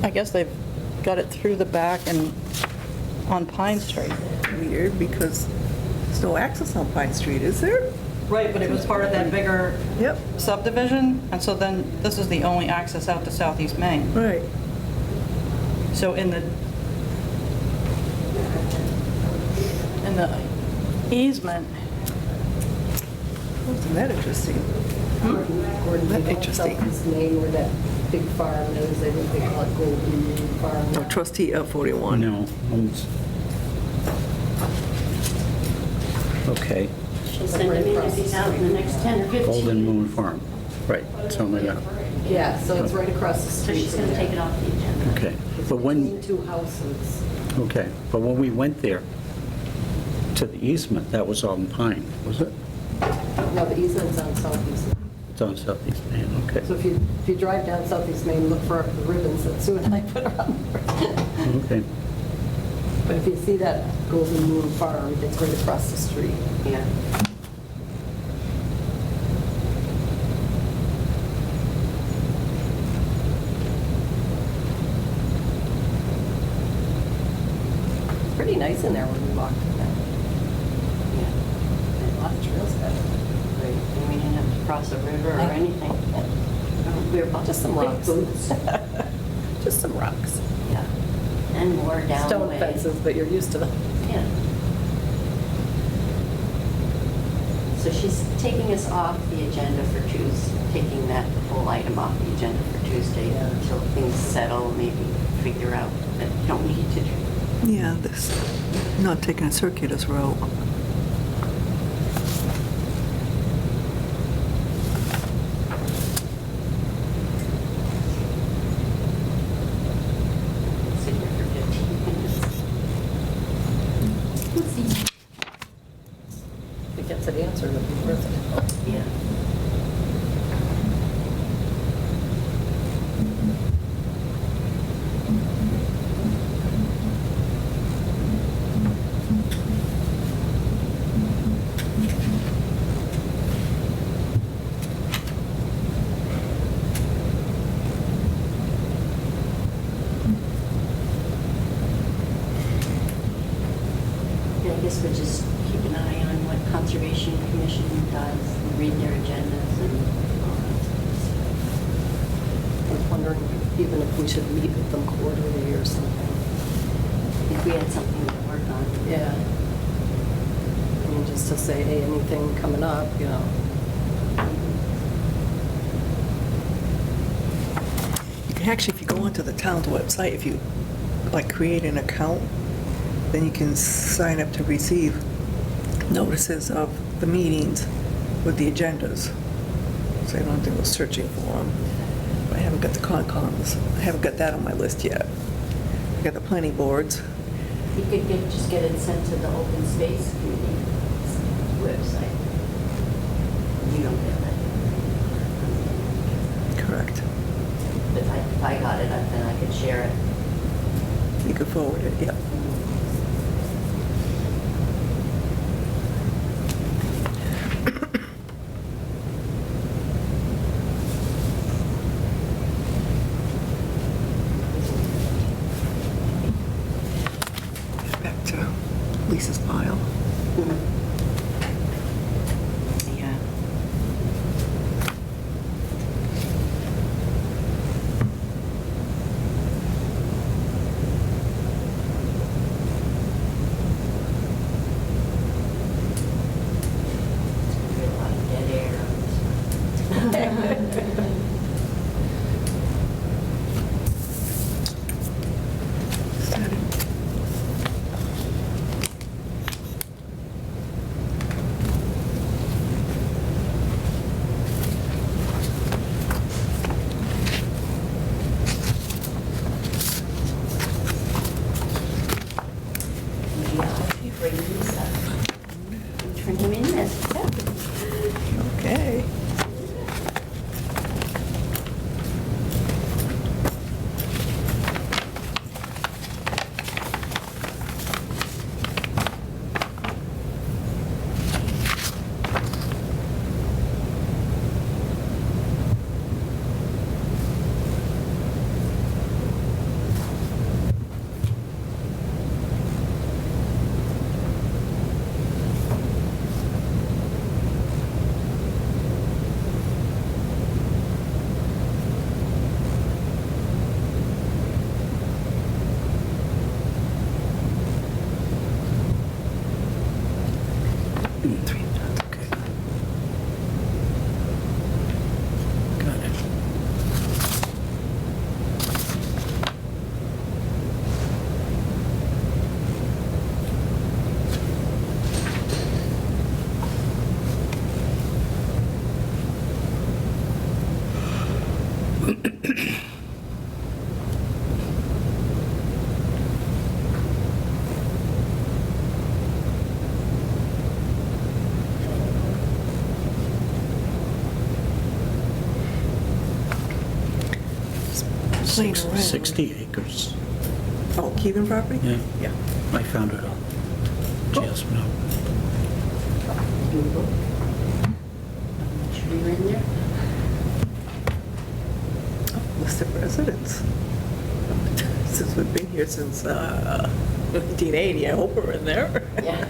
I guess they've got it through the back and on Pine Street. Weird, because there's no access on Pine Street, is there? Right, but it was part of that bigger Yep, subdivision, and so then this is the only access out to Southeast Main. right. So in the easement, Isn't that interesting? Gordon, That's you know, interesting. Southeast Main where that big farm is, I think they call it Golden Farm. No, trustee of 41. No. Okay, She'll send them in if he's out in the next 10 or 15. Golden Moon Farm, right, something like that. Yeah, so it's right across the So street. she's going to take it off the agenda. Okay, It's but when, between two houses. okay, but when we went there to the easement, that was on Pine, was it? No, the easement's on Southeast. It's on Southeast Main, okay. So if you drive down Southeast Main, look for the ribbons that Sue and I put around there. Okay, But if you see that Golden Moon Farm, it's right across the street. Yeah. Pretty nice in there when we walked in there. Yeah. A lot of trails there. Right. And we didn't have to cross a river or anything. We were about Just some big rocks. boots. Just some rocks. Yeah. And more down the Stone way. fences, but you're used to them. Yeah. So she's taking us off the agenda for Tuesday, taking that whole item off the agenda for Tuesday Yeah. until things settle, maybe figure out that you don't need to do. Yeah, this, not taking a circuitous route. Sit here for 15 minutes. We'll see. If it gets an answer, it'll be worth it. Yeah. Yeah, I guess we'll just keep an eye on what Conservation Commission does, and read their agendas and all that sort of stuff. I was wondering even if we should meet with them quarterly or something. If we had something to work on. Yeah. I mean, just to say, hey, anything coming up, you know. You can actually, if you go onto the town's website, if you, like, create an account, then you can sign up to receive notices of the meetings with the agendas. So you don't have to go searching for them. I haven't got the Concons. I haven't got that on my list yet. I got the planning boards. You could just get it sent to the Open Space Committee website. You don't get that. Correct. But if I got it, then I could share it. You could forward it, yeah. Back playing around. 60 acres. Oh, Keevan property? Yeah. Yeah. I found it on GS Map. Google. Should we in there? List of residents. Since we've been here since 1980, I hope we're in there. Yeah.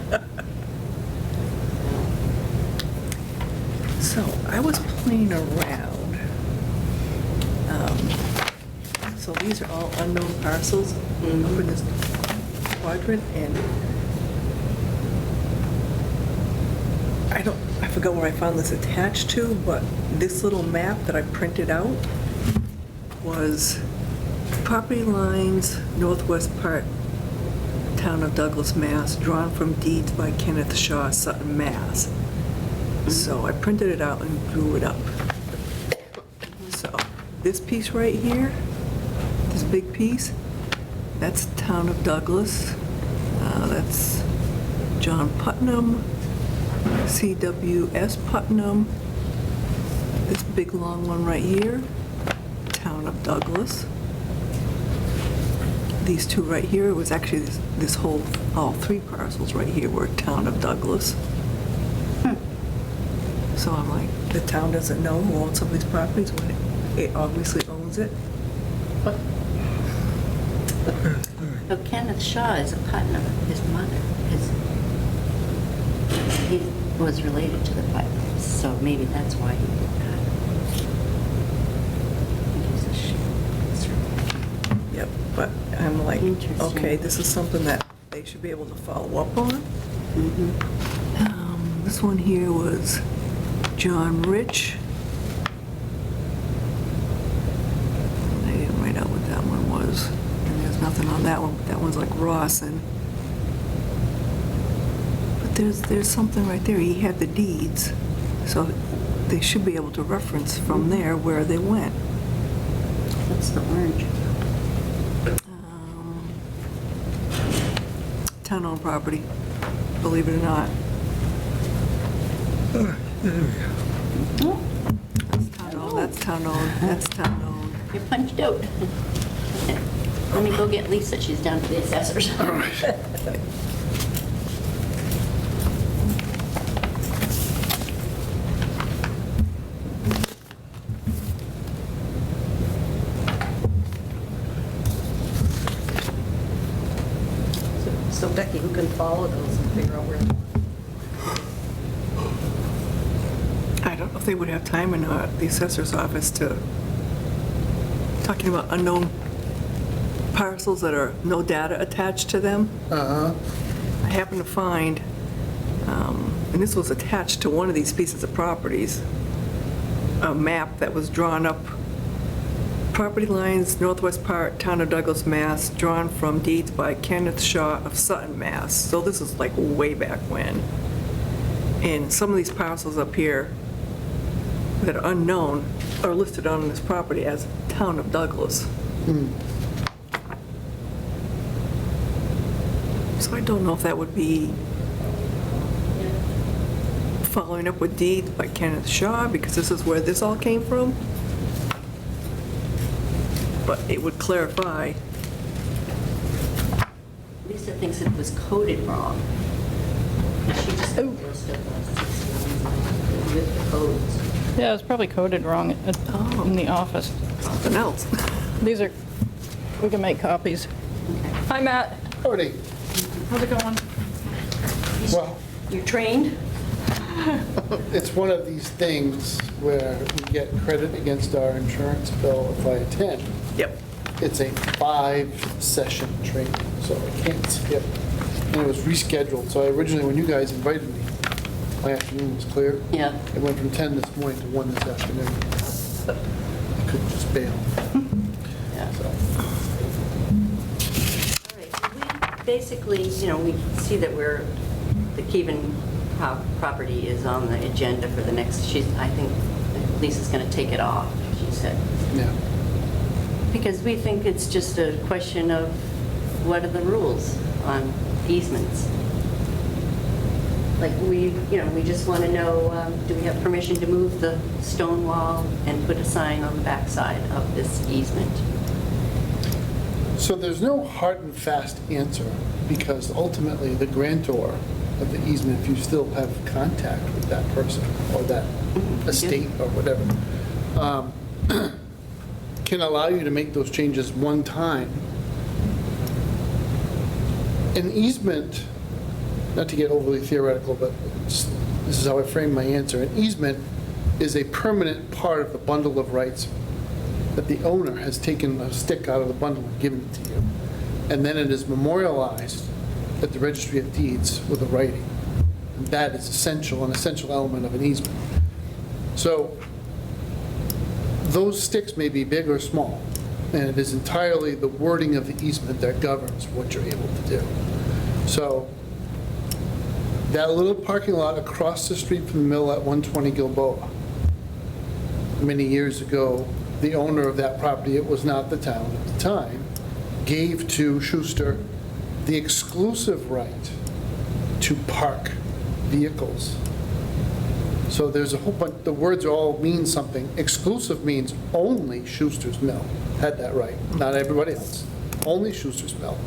So I was playing around. So these are all unknown parcels up in this quadrant, and I forgot where I found this attached to, but this little map that I printed out was property lines, northwest part, town of Douglas, Mass., drawn from deeds by Kenneth Shaw, Sutton, Mass. So I printed it out and drew it up. So this piece right here, this big piece, that's town of Douglas. That's John Putnam, CWS Putnam. This big long one right here, town of Douglas. These two right here was actually this whole, all three parcels right here were town of Douglas. So I'm like, the town doesn't know who owns some of these properties when it obviously owns it. So Kenneth Shaw is a Putnam, his mother, he was related to the Putnams, so maybe that's why he did that. Yep, but I'm like, Interesting. okay, this is something that they should be able to follow up on. This one here was John Rich. I didn't write out what that one was, and there's nothing on that one, but that one's like Rawson. But there's something right there, he had the deeds, so they should be able to reference from there where they went. That's the orange. Town-owned property, believe it or not. Oh, That's town-owned, that's town-owned. you're punched out. Let me go get Lisa, she's down to the assessors. So Becky, who can follow those and figure out where? I don't know if they would have time in the assessor's office to, talking about unknown parcels that are no data attached to them. I happened to find, and this was attached to one of these pieces of properties, a map that was drawn up, property lines, northwest part, town of Douglas, Mass., drawn from deeds by Kenneth Shaw of Sutton, Mass. So this is like way back when. And some of these parcels up here that are unknown are listed on this property as town of Douglas. So I don't know if that would be following up with deeds by Kenneth Shaw, because this is where this all came from. But it would clarify. Lisa thinks it was coded wrong. She just got the list of the 6 with the codes. Yeah, it's probably coded wrong in the office. Something else. These are, we can make copies. Hi, Matt. Howdy. How's it going? Well, You're trained? it's one of these things where we get credit against our insurance bill if I attend. Yep. It's a 5-session training, so I can't skip. And it was rescheduled, so originally, when you guys invited me, my afternoon was clear. Yeah. It went from 10 this morning to 1 this afternoon. I couldn't just bail. Yeah. So, All right, so we basically, we see that the Keevan property is on the agenda for the next, I think Lisa's going to take it off, she said. yeah. Because we think it's just a question of what are the rules on easements? Like we just want to know, do we have permission to move the stone wall and put a sign on the backside of this easement? So there's no hard and fast answer, because ultimately the grantor of the easement, if you still have contact with that person or that estate or whatever, can allow you to make those changes one time. An easement, not to get overly theoretical, but this is how I frame my answer. An easement is a permanent part of the bundle of rights that the owner has taken a stick out of the bundle and given it to you. And then it is memorialized at the Registry of Deeds with a writing. And that is essential, an essential element of an easement. So those sticks may be big or small, and it is entirely the wording of the easement that governs what you're able to do. So that little parking lot across the street from the mill at 120 Gilboa, many years ago, the owner of that property, it was not the town at the time, gave to Schuster the exclusive right to park vehicles. So there's a whole bunch, the words all mean something. Exclusive means only Schuster's Mill had that right, not everybody else. Only Schuster's Mill.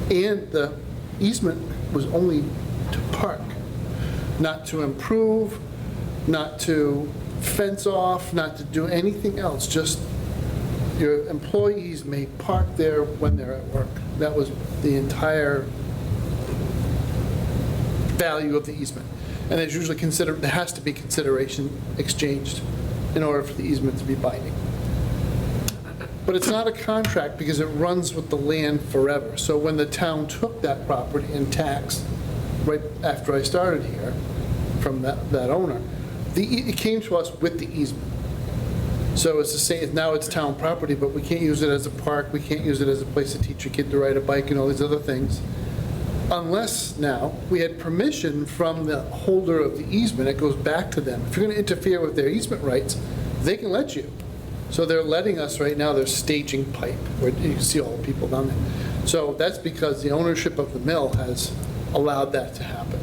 And the easement was only to park, not to improve, not to fence off, not to do anything else, just your employees may park there when they're at work. That was the entire value of the easement. And there's usually there has to be consideration exchanged in order for the easement to be binding. But it's not a contract because it runs with the land forever. So when the town took that property and taxed, right after I started here, from that owner, it came to us with the easement. So it's to say, now it's town property, but we can't use it as a park, we can't use it as a place to teach a kid to ride a bike and all these other things. Unless now we had permission from the holder of the easement, it goes back to them. If you're going to interfere with their easement rights, they can let you. So they're letting us right now, they're staging pipe, where you can see all the people down there. So that's because the ownership of the mill has allowed that to happen.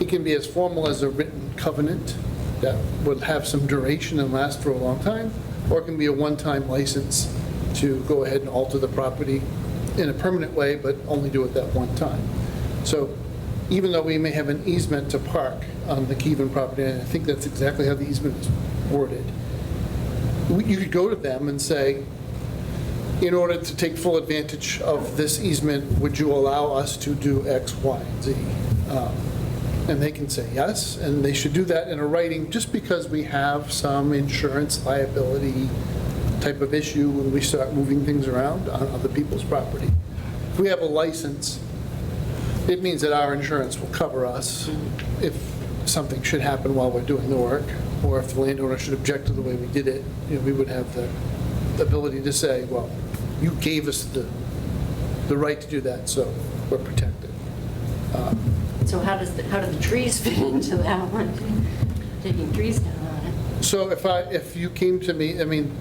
It can be as formal as a written covenant that would have some duration and last for a long time, or it can be a one-time license to go ahead and alter the property in a permanent way, but only do it that one time. So even though we may have an easement to park on the Keevan property, and I think that's exactly how the easement is worded, you could go to them and say, in order to take full advantage of this easement, would you allow us to do X, Y, and Z? And they can say yes, and they should do that in a writing, just because we have some insurance liability type of issue when we start moving things around on other people's property. If we have a license, it means that our insurance will cover us if something should happen while we're doing the work, or if the landowner should object to the way we did it, we would have the ability to say, well, you gave us the right to do that, so we're protected. So how do the trees fit into that one? Taking trees down on it. So if you came to me, I mean,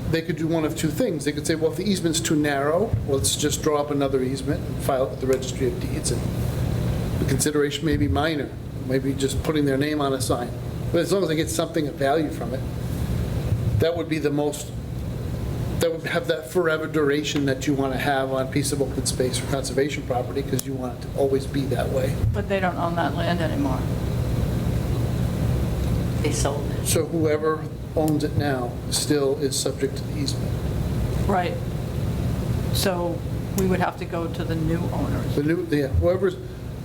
they could do one of two things. They could say, well, if the easement's too narrow, well, let's just draw up another easement and file it with the Registry of Deeds, and the consideration may be minor, maybe just putting their name on a sign. But as long as they get something of value from it, that would be the most, that would have that forever duration that you want to have on a piece of open space or conservation property, because you want it to always be that way. But they don't own that land anymore. They sold it. So whoever owns it now still is subject to the easement. Right. So we would have to go to the new owners. Whoever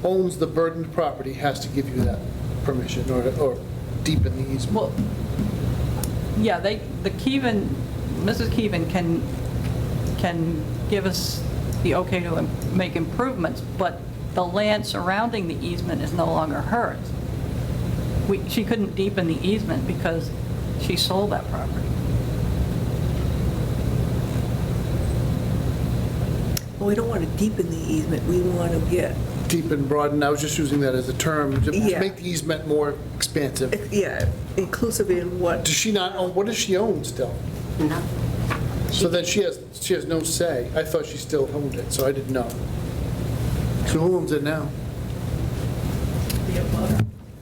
owns the burdened property has to give you that permission or deepen the easement. Well, yeah, the Keevan, Mrs. Keevan can give us the okay to make improvements, but the land surrounding the easement is no longer hers. She couldn't deepen the easement because she sold that property. Well, we don't want to deepen the easement, we want to get, Deepen, broaden, I was just using that as a term, to Yeah. make the easement more expansive. yeah, inclusive in what, Does she not own, what does she own still? No. So then she has no say. I thought she still owned it, so I didn't know. So who owns it now?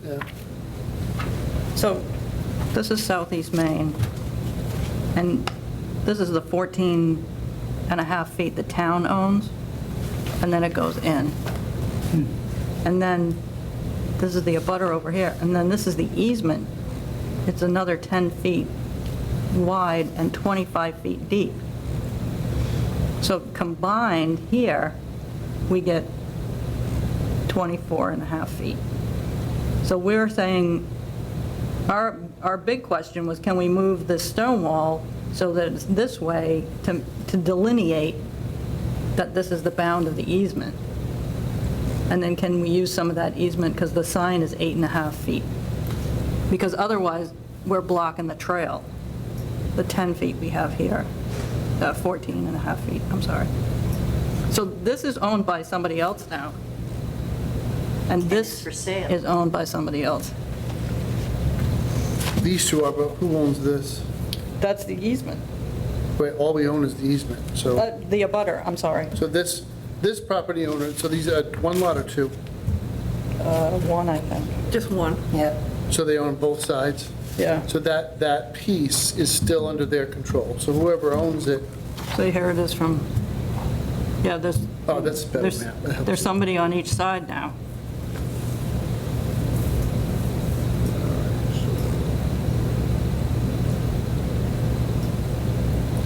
Yeah. So this is Southeast Maine, and this is the 14 and a half feet the town owns, and then it goes in. And then, this is the abutter over here, and then this is the easement. It's another 10 feet wide and 25 feet deep. So combined here, we get 24 and a half feet. So we're saying, our big question was, can we move this stone wall so that it's this way to delineate that this is the bound of the easement? And then can we use some of that easement, because the sign is 8.5 feet? Because otherwise, we're blocking the trail, the 10 feet we have here, 14 and a half feet, I'm sorry. So this is owned by somebody else now. And it's this for sale. is owned by somebody else. These two are, but who owns this? That's the easement. Wait, all we own is the easement, so, The abutter, I'm sorry. so this property owner, so these are one lot or two? One, I think. Just one. Yeah. So they own both sides? Yeah. So that piece is still under their control, so whoever owns it, So here it is from, yeah, there's. oh, that's a better there's- map. That helps. There's somebody on each side now.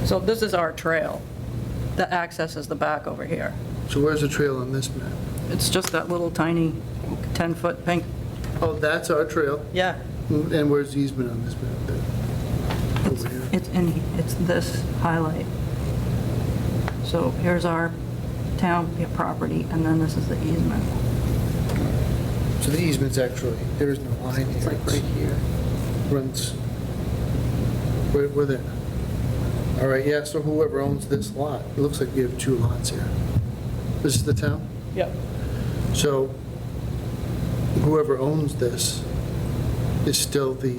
So this is our trail that accesses the back over here. So where's the trail on this map? It's just that little tiny 10-foot pink, Oh, that's our trail, yeah. and where's the easement on this map then? Over here. It's this highlight. So here's our town property, and then this is the easement. So the easement's actually, there is no line here. It's like right here. Runs, where there? All right, yeah, so whoever owns this lot, it looks like you have two lots here. This is the town? Yep. So whoever owns this is still the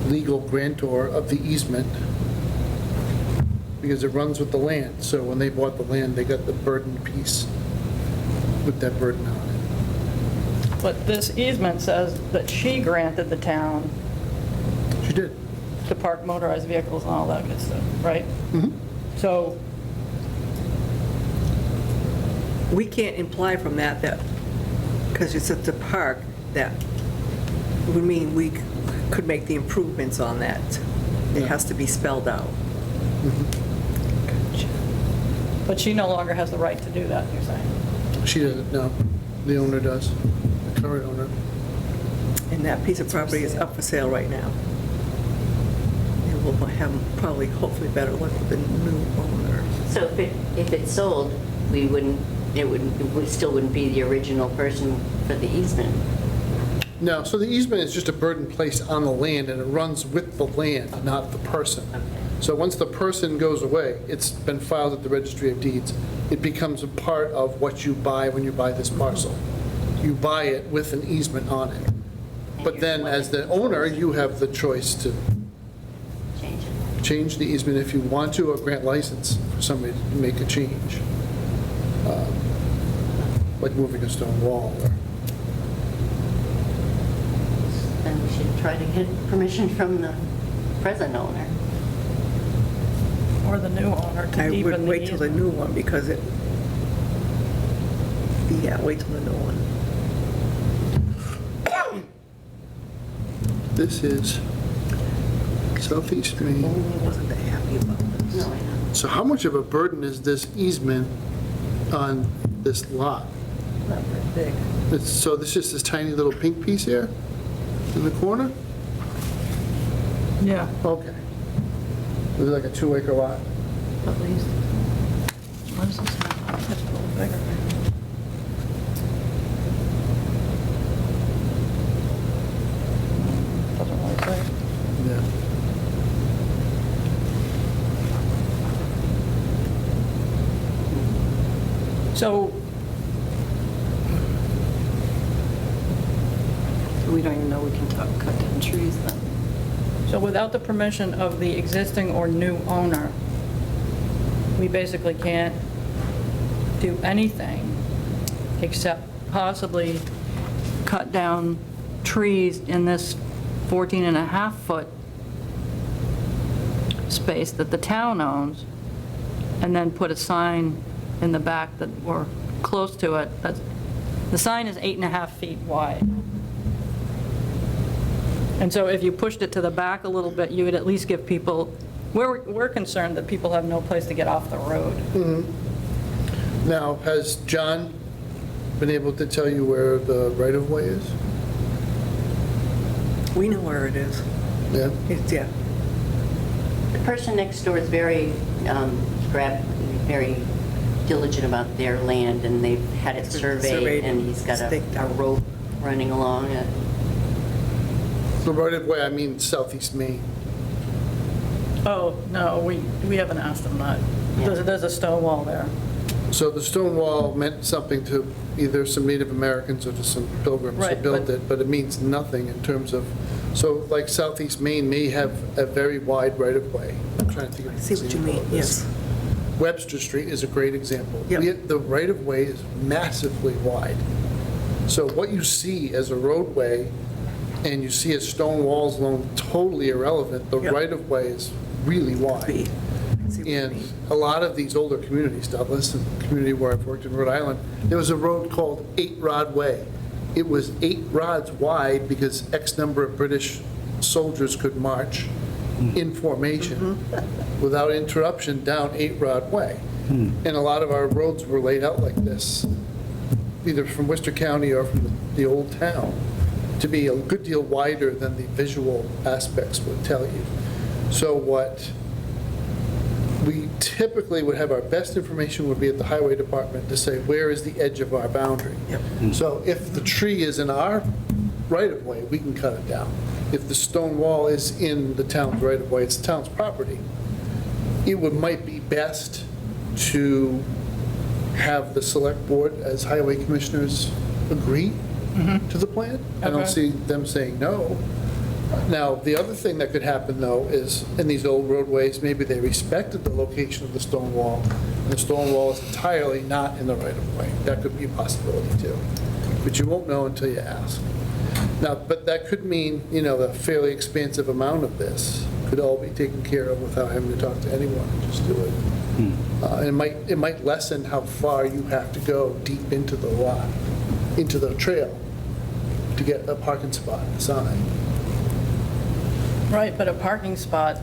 legal grantor of the easement because it runs with the land. So when they bought the land, they got the burden piece with that burden on it. But this easement says that she granted the town She did. to park motorized vehicles and all that good stuff, right? Mhm. So, We can't imply from that, because it's at the park, that would mean we could make the improvements on that. It has to be spelled out. but she no longer has the right to do that, you're saying? She doesn't, no. The owner does, the current owner. And that piece of property is up for sale right now. And we'll have probably, hopefully, better luck with the new owner. So if it's sold, we still wouldn't be the original person for the easement. No, so the easement is just a burden placed on the land, and it runs with the land, not the person. So once the person goes away, it's been filed at the Registry of Deeds, it becomes a part of what you buy when you buy this parcel. You buy it with an easement on it. But then, as the owner, you have the choice to Change it. change the easement if you want to, or grant license for somebody to make a change. Like moving a stone wall, or Then we should try to get permission from the present owner. Or the new owner to I deepen would the wait till the easement. new one, because it, yeah, wait till the new one. this is Southeast Maine. I wasn't that happy about this. No, I know. So how much of a burden is this easement on this lot? Not very big. So this is this tiny little pink piece here in the corner? Yeah, Okay. Is it like a 2-acre lot? at least. What is this now? It's a little bigger. Doesn't really say. Yeah. So, We don't even know we can cut down trees then. so without the permission of the existing or new owner, we basically can't do anything except possibly cut down trees in this 14 and a half foot space that the town owns and then put a sign in the back that, or close to it, the sign is 8.5 feet wide. And so if you pushed it to the back a little bit, you would at least give people, we're concerned that people have no place to get off the road. Now, has John been able to tell you where the right-of-way is? We know where it is. Yeah? Yeah. The person next door is very, very diligent about their land, and they've had it surveyed, Surveyed and he's got staked a out. rope running along it. The right-of-way, I mean southeast Maine. Oh, no, we haven't asked them that. Yeah. There's a stone wall there. So the stone wall meant something to either some Native Americans or to some pilgrims who Right, built but- it, but it means nothing in terms of, so like southeast Maine may have a very wide right-of-way. I'm trying to think of I an see what you example mean, of this. yes. Webster Street is a great example. Yep. The right-of-way is massively wide. So what you see as a roadway and you see as stone walls along, totally irrelevant. The Yep. right-of-way is really wide. Be. I see what you And mean. a lot of these older communities, Douglas, the community where I've worked in Rhode Island, there was a road called 8-Rod Way. It was 8 rods wide because X number of British soldiers could march in formation without interruption down 8-Rod Way. And a lot of our roads were laid out like this, either from Worcester County or from the old town, to be a good deal wider than the visual aspects would tell you. So what we typically would have, our best information would be at the highway department to say, where is the edge of our boundary? Yep. So if the tree is in our right-of-way, we can cut it down. If the stone wall is in the town's right-of-way, it's the town's property. Might be best to have the select board as highway commissioners agree to the plan. I don't Okay. see them saying no. Now, the other thing that could happen, though, is in these old roadways, maybe they respected the location of the stone wall, and the stone wall is entirely not in the right-of-way. That could be a possibility, too. But you won't know until you ask. Now, but that could mean, the fairly expansive amount of this could all be taken care of without having to talk to anyone and just do it. It might lessen how far you have to go deep into the lot, into the trail, to get a parking spot sign. Right, but a parking spot,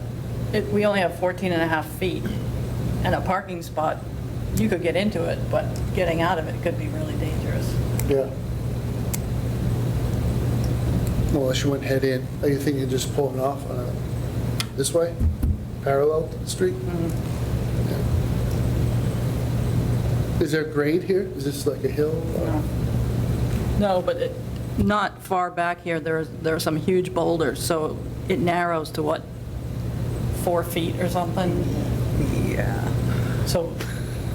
we only have 14.5 feet, and a parking spot, you could get into it, but getting out of it could be really dangerous. Yeah. Well, unless you went head in, are you thinking of just pulling off this way, parallel to the street? Yeah. Is there grade here? Is this like a hill? or- No, but not far back here, there are some huge boulders, so it narrows to what, 4 feet or something? Yeah. So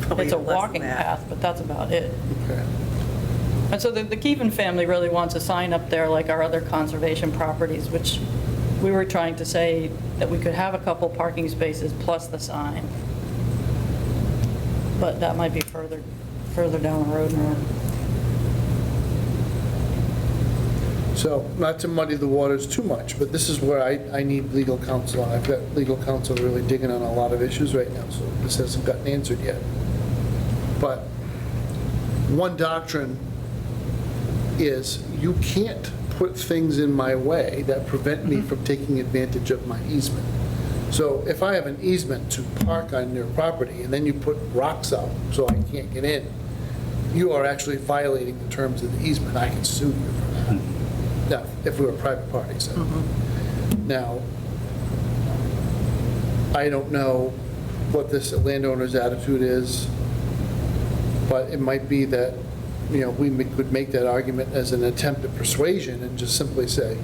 Probably it's a less than walking that. path, but that's about it. Okay. And so the Keevan family really wants a sign up there like our other conservation properties, which we were trying to say that we could have a couple parking spaces plus the sign. But that might be further down the road more. So, not to muddy the waters too much, but this is where I need legal counsel. I've got legal counsel really digging on a lot of issues right now, so this hasn't gotten answered yet. But one doctrine is you can't put things in my way that prevent me from taking advantage of my easement. So if I have an easement to park on your property and then you put rocks out so I can't get in, you are actually violating the terms of the easement. I can sue you for that. Now, if we were private parties. Now, I don't know what this landowner's attitude is, but it might be that, we could make that argument as an attempt at persuasion and just simply say,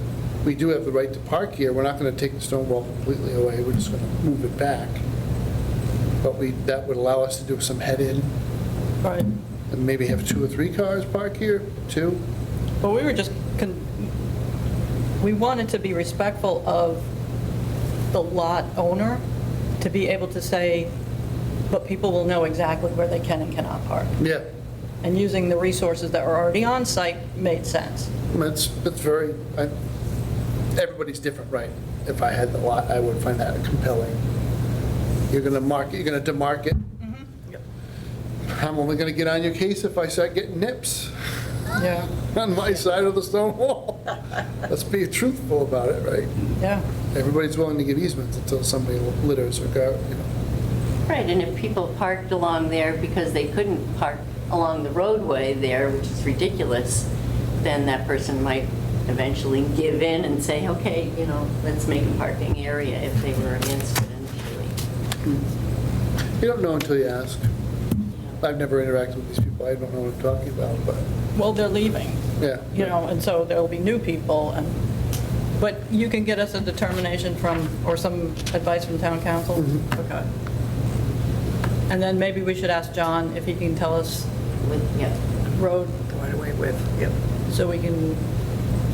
we do have the right to park here, we're not going to take the stone wall completely away, we're just going to move it back. But that would allow us to do some head-in Right. and maybe have 2 or 3 cars park here, 2. But we were just, we wanted to be respectful of the lot owner, to be able to say, but people will know exactly where they can and cannot park. Yeah, And using the resources that were already on site made sense. that's very, everybody's different, right? If I had the lot, I would find that compelling. You're going to demark it, I'm only gonna get on your case if I start getting nips Yeah, on my side of the stone wall. Let's be truthful about it, right? yeah. Everybody's willing to give easements until somebody litters or Right, and if people parked along there because they couldn't park along the roadway there, which is ridiculous, then that person might eventually give in and say, okay, let's make a parking area if they were against it initially. you don't know until you ask. I've never interacted with these people, I don't know what I'm talking about, but, Well, they're leaving, yeah. and so there'll be new people, but you can get us a determination from, or some advice from town council? Okay. And then maybe we should ask John if he can tell us Yeah. road, Right away with, yep. so we can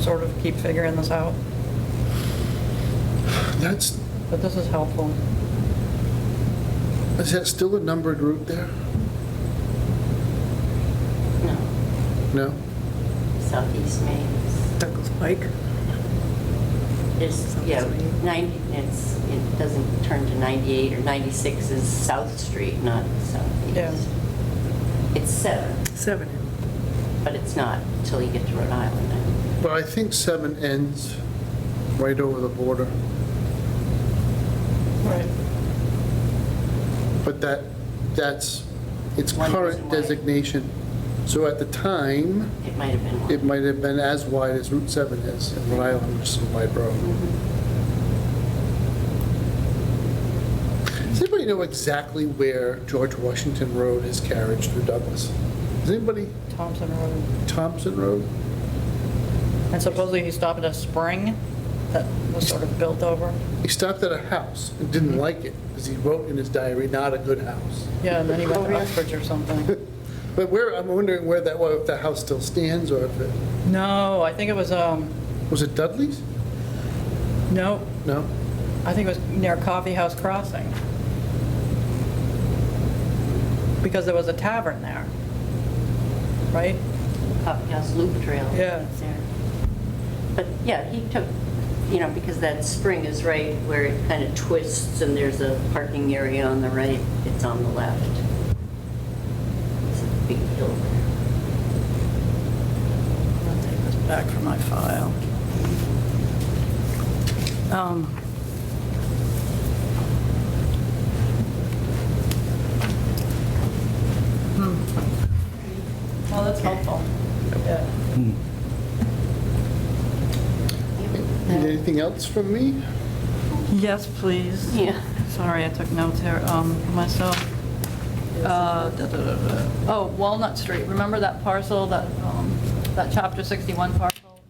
sort of keep figuring this out. That's, But this is helpful. is that still a numbered route there? No, No? Southeast Main Douglas Pike. is, yeah, 90, it doesn't turn to 98 or 96 is South Street, not Southeast. Yeah. It's 7, 7. but it's not until you get to Rhode Island. But I think 7 ends right over the border, Right. but that's its One current reason why. designation. So at the time, It might have been one. it might have been as wide as Route 7 is in Rhode Island, which is a wide road. Does anybody know exactly where George Washington Road is carriage through Douglas? Does anybody, Thompson Road. Thompson Road? And supposedly he stopped at a spring that was sort of built over. He stopped at a house and didn't like it, because he wrote in his diary, not a good house. Yeah, and then he went Oh, to really? Uxbridge or something. But where, I'm wondering where that, if the house still stands, or if it, No, I think it was, was it Dudley's? no, No? I think it was near Coffee House Crossing. Because there was a tavern there, right? Coffee House Loop Trail. Yeah. It's there. But yeah, he took, because that spring is right where it kind of twists and there's a parking area on the right, it's on the left. It's a big hill there. I'll take this back from my file. Oh, that's helpful. Yeah. Need anything else from me? Yes, please. Yeah. Sorry, I took notes here myself. Oh, Walnut Street, remember that parcel, that Chapter 61 parcel?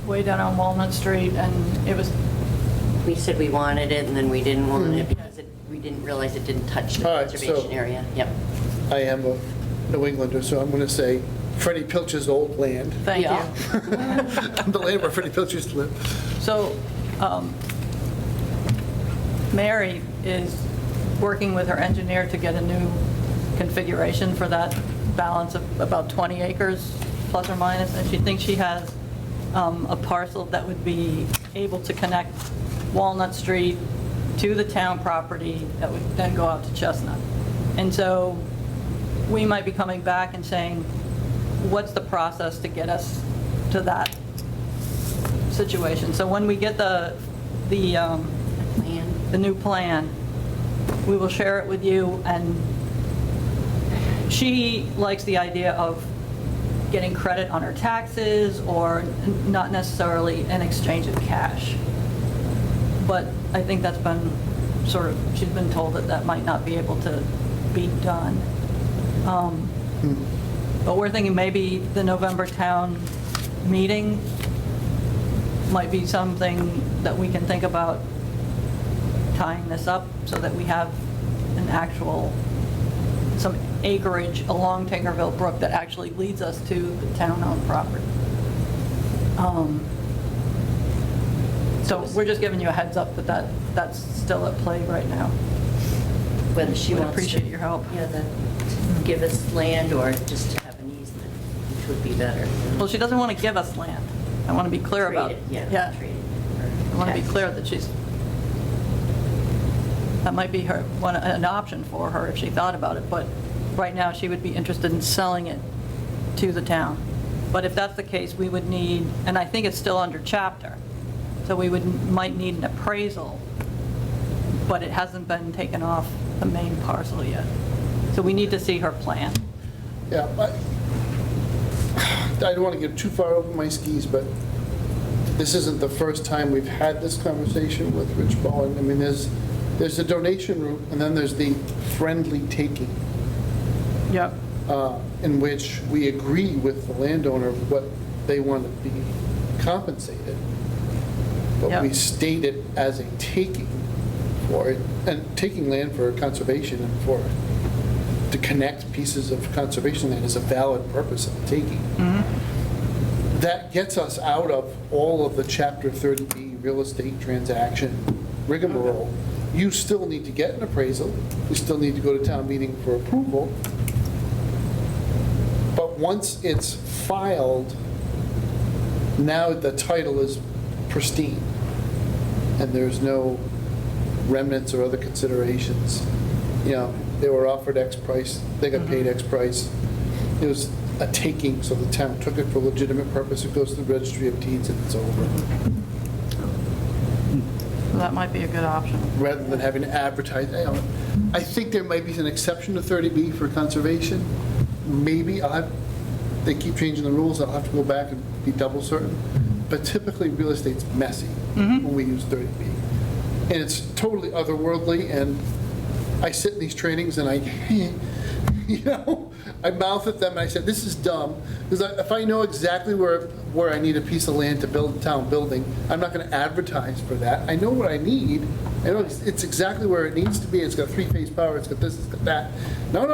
Way down on Walnut Street, and it was, We said we wanted it and then we didn't want it because we didn't realize it didn't touch the All right, so- conservation area. Yep. I am a New Englander, so I'm going to say Freddie Pilch's old land. thank Yeah. you. The land where Freddie Pilch used to live. So, Mary is working with her engineer to get a new configuration for that balance of about 20 acres, plus or minus, and she thinks she has a parcel that would be able to connect Walnut Street to the town property that would then go out to Chestnut. And so we might be coming back and saying, what's the process to get us to that situation? So when we get the Plan. new plan, we will share it with you, and she likes the idea of getting credit on her taxes or not necessarily in exchange of cash. But I think that's been sort of, she's been told that that might not be able to be done. But we're thinking maybe the November town meeting might be something that we can think about tying this up so that we have an actual, some acreage along Tinkerville Brook that actually leads us to the town-owned property. So we're just giving you a heads up that that's still at play right now. Whether she Would wants to. appreciate your help. Yeah, to give us land or just to have an easement, which would be better. Well, she doesn't want to give us land. I want to be clear Trade about. it, yeah. Trade it. I want to be clear that that might be an option for her if she thought about it, but right now she would be interested in selling it to the town. But if that's the case, we would need, and I think it's still under chapter, so we might need an appraisal, but it hasn't been taken off the main parcel yet. So we need to see her plan. Yeah, I don't want to get too far over my skis, but this isn't the first time we've had this conversation with Rich Bowen. I mean, there's a donation route, and then there's the friendly taking, Yep. in which we agree with the landowner what they want to be compensated, but Yep. we state it as a taking for it, and taking land for conservation and to connect pieces of conservation land is a valid purpose of taking. That gets us out of all of the Chapter 30B real estate transaction rigmarole. You still need to get an appraisal, you still need to go to town meeting for approval, but once it's filed, now the title is pristine, and there's no remnants or other considerations. You know, they were offered X price, they got paid X price. It was a taking, so the town took it for legitimate purpose, it goes to the registry of deeds and it's over. So that might be a good option. Rather than having to advertise, I think there might be an exception to 30B for conservation. Maybe, they keep changing the rules, I'll have to go back and be double certain. But typically, real estate's messy when we use 30B. And it's totally otherworldly, and I sit in these trainings and I mouth at them and I said, this is dumb, because if I know exactly where I need a piece of land to build a town building, I'm not going to advertise for that. I know what I need. I know it's exactly where it needs to be. It's got 3-phase power, it's got this, it's got that. No,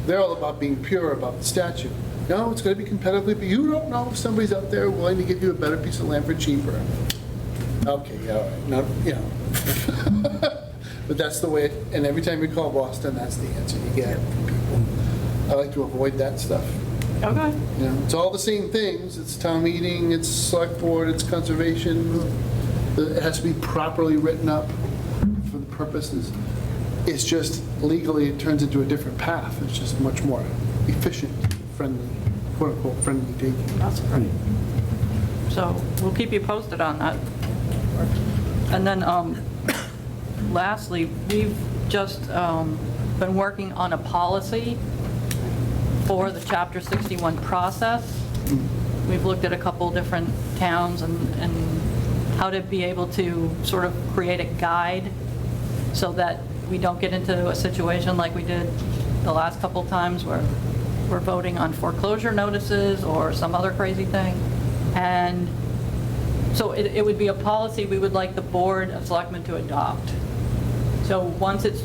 they're all about being pure about the statute. No, it's going to be competitively, but you don't know if somebody's out there willing to give you a better piece of land for cheaper. Okay, yeah, all right. No, But that's the way, and every time you call Boston, that's the answer you get from people. I like to avoid that stuff. Okay. It's all the same things. It's town meeting, it's select board, it's conservation. It has to be properly written up for the purposes. It's just legally, it turns into a different path. It's just much more efficient, friendly, quote unquote, friendly taking. That's great. So we'll keep you posted on that. And then lastly, we've just been working on a policy for the Chapter 61 process. We've looked at a couple different towns and how to be able to sort of create a guide so that we don't get into a situation like we did the last couple times where we're voting on foreclosure notices or some other crazy thing. And so it would be a policy we would like the Board of Selectmen to adopt. So once it's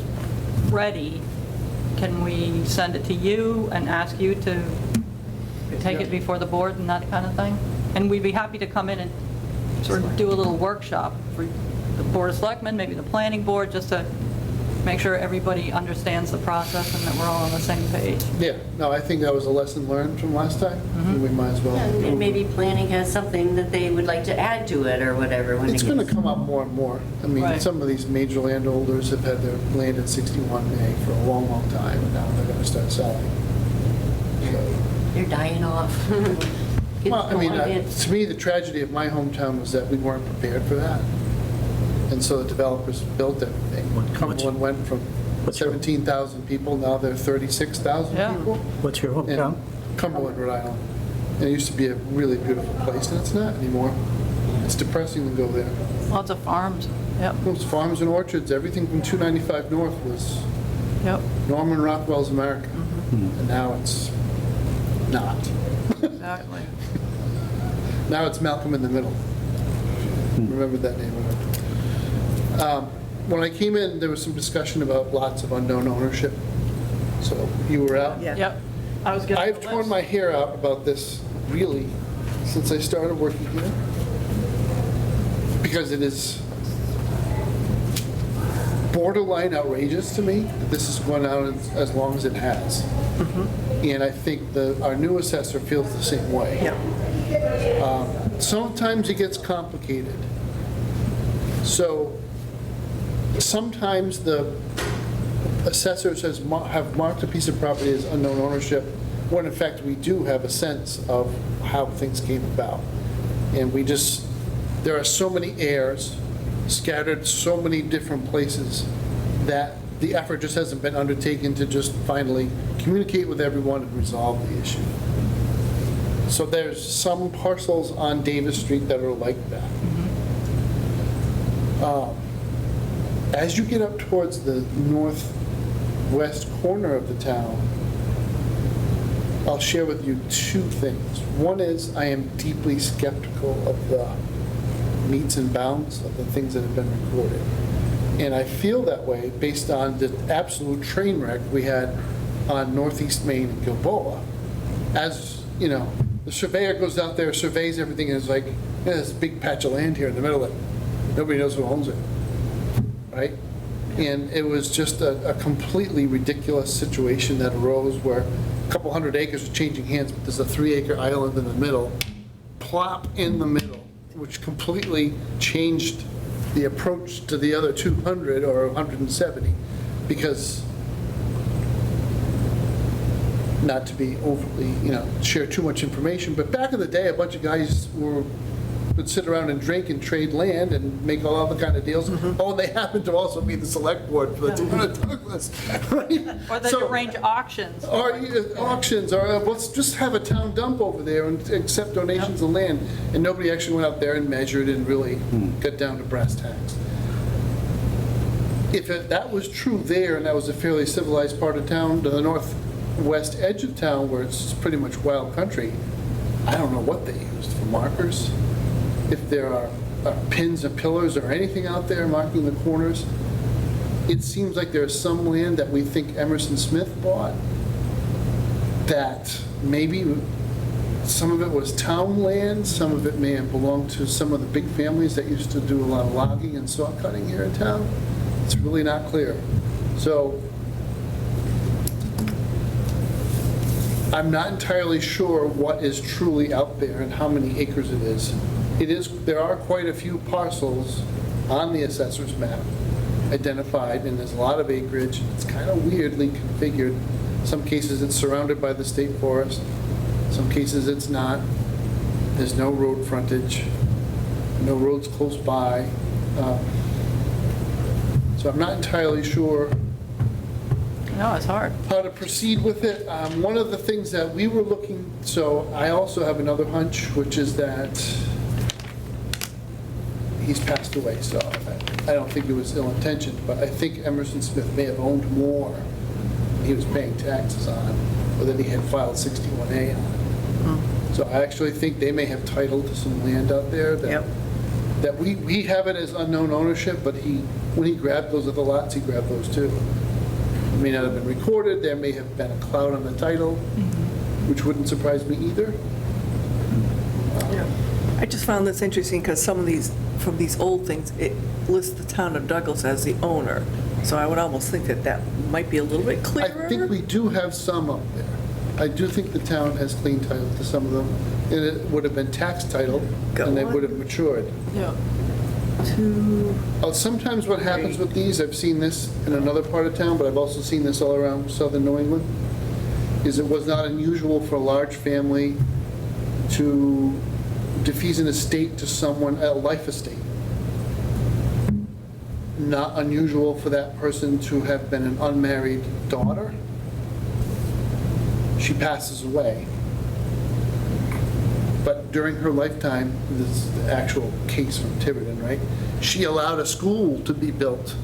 ready, can we send it to you and ask you to take it before the board and that kind of thing? And we'd be happy to come in and sort of do a little workshop for the Board of Selectmen, maybe the Planning Board, just to make sure everybody understands the process and that we're all on the same page. Yeah, no, I think that was a lesson learned from last time. We might as well. And maybe planning has something that they would like to add to it or whatever. When It's it going to gets- come up more and more. I mean, Right. some of these major landholders have had their land at 61A for a long, long time, and now they're going to start selling. So, They're dying off. Kids well, I don't mean, want it. to me, the tragedy of my hometown was that we weren't prepared for that. And so the developers built everything. Cumberland went from 17,000 people, now they're 36,000 Yeah. people. What's your in hometown? Cumberland, Rhode Island. And it used to be a really beautiful place, and it's not anymore. It's depressing to go there. Lots of farms, yep, Those farms and orchards, everything from 295 north was yep, Norman Rockwell's America. And now it's not. exactly. Now it's Malcolm in the Middle. Remember that neighborhood. When I came in, there was some discussion about lots of unknown ownership. So you were out. Yeah. Yep. I was getting I've the torn list. my hair out about this, really, since I started working here. Because it is borderline outrageous to me that this has gone out as long as it has. And I think our new assessor feels the same way. Yeah. Sometimes it gets complicated. So sometimes the assessors have marked a piece of property as unknown ownership, when in fact we do have a sense of how things came about. And there are so many heirs scattered so many different places that the effort just hasn't been undertaken to just finally communicate with everyone and resolve the issue. So there's some parcels on Davis Street that are like that. As you get up towards the northwest corner of the town, I'll share with you two things. One is I am deeply skeptical of the meets and bounds of the things that have been recorded. And I feel that way based on the absolute train wreck we had on Northeast Main and Gilboa. As, you know, the surveyor goes out there, surveys everything, and is like, yeah, there's a big patch of land here in the middle of it. Nobody knows who owns it, right? And it was just a completely ridiculous situation that arose where a couple hundred acres are changing hands, but there's a 3-acre island in the middle, plop in the middle, which completely changed the approach to the other 200 or 170, because, not to be overly, share too much information, but back in the day, a bunch of guys would sit around and drink and trade land and make all other kind of deals. Oh, and they happen to also be the select board for the town of Douglas, right? Or they arrange auctions. Or auctions, or let's just have a town dump over there and accept donations of land. And nobody actually went out there and measured and really got down to brass tacks. If that was true there, and that was a fairly civilized part of town, to the northwest edge of town where it's pretty much wild country, I don't know what they used for markers. If there are pins or pillars or anything out there marking the corners, it seems like there's some land that we think Emerson Smith bought that maybe some of it was town land, some of it may have belonged to some of the big families that used to do a lot of logging and saw cutting here in town. It's really not clear. So I'm not entirely sure what is truly out there and how many acres it is. There are quite a few parcels on the assessor's map identified, and there's a lot of acreage. It's kind of weirdly configured. Some cases it's surrounded by the state forest. Some cases it's not. There's no road frontage, no roads close by. So I'm not entirely sure No, it's hard. how to proceed with it. One of the things that we were looking, so I also have another hunch, which is that he's passed away, so I don't think it was ill-intentioned, but I think Emerson Smith may have owned more than he was paying taxes on, or that he had filed 61A on. So I actually think they may have title to some land out there that we have it as unknown ownership, but when he grabbed those other lots, he grabbed those too. It may not have been recorded, there may have been a cloud on the title, which wouldn't surprise me either. I just found this interesting because some of these, from these old things, it lists the town of Douglas as the owner. So I would almost think that might be a little bit clearer. I think we do have some up there. I do think the town has clean title to some of them, and it would have been tax title, and they would have matured. Yeah. Sometimes what happens with these, I've seen this in another part of town, but I've also seen this all around southern New England, is it was not unusual for a large family to defease an estate to someone, a life estate. Not unusual for that person to have been an unmarried daughter. She passes away. But during her lifetime, this is the actual case from Tiverton, right? She allowed a school to be built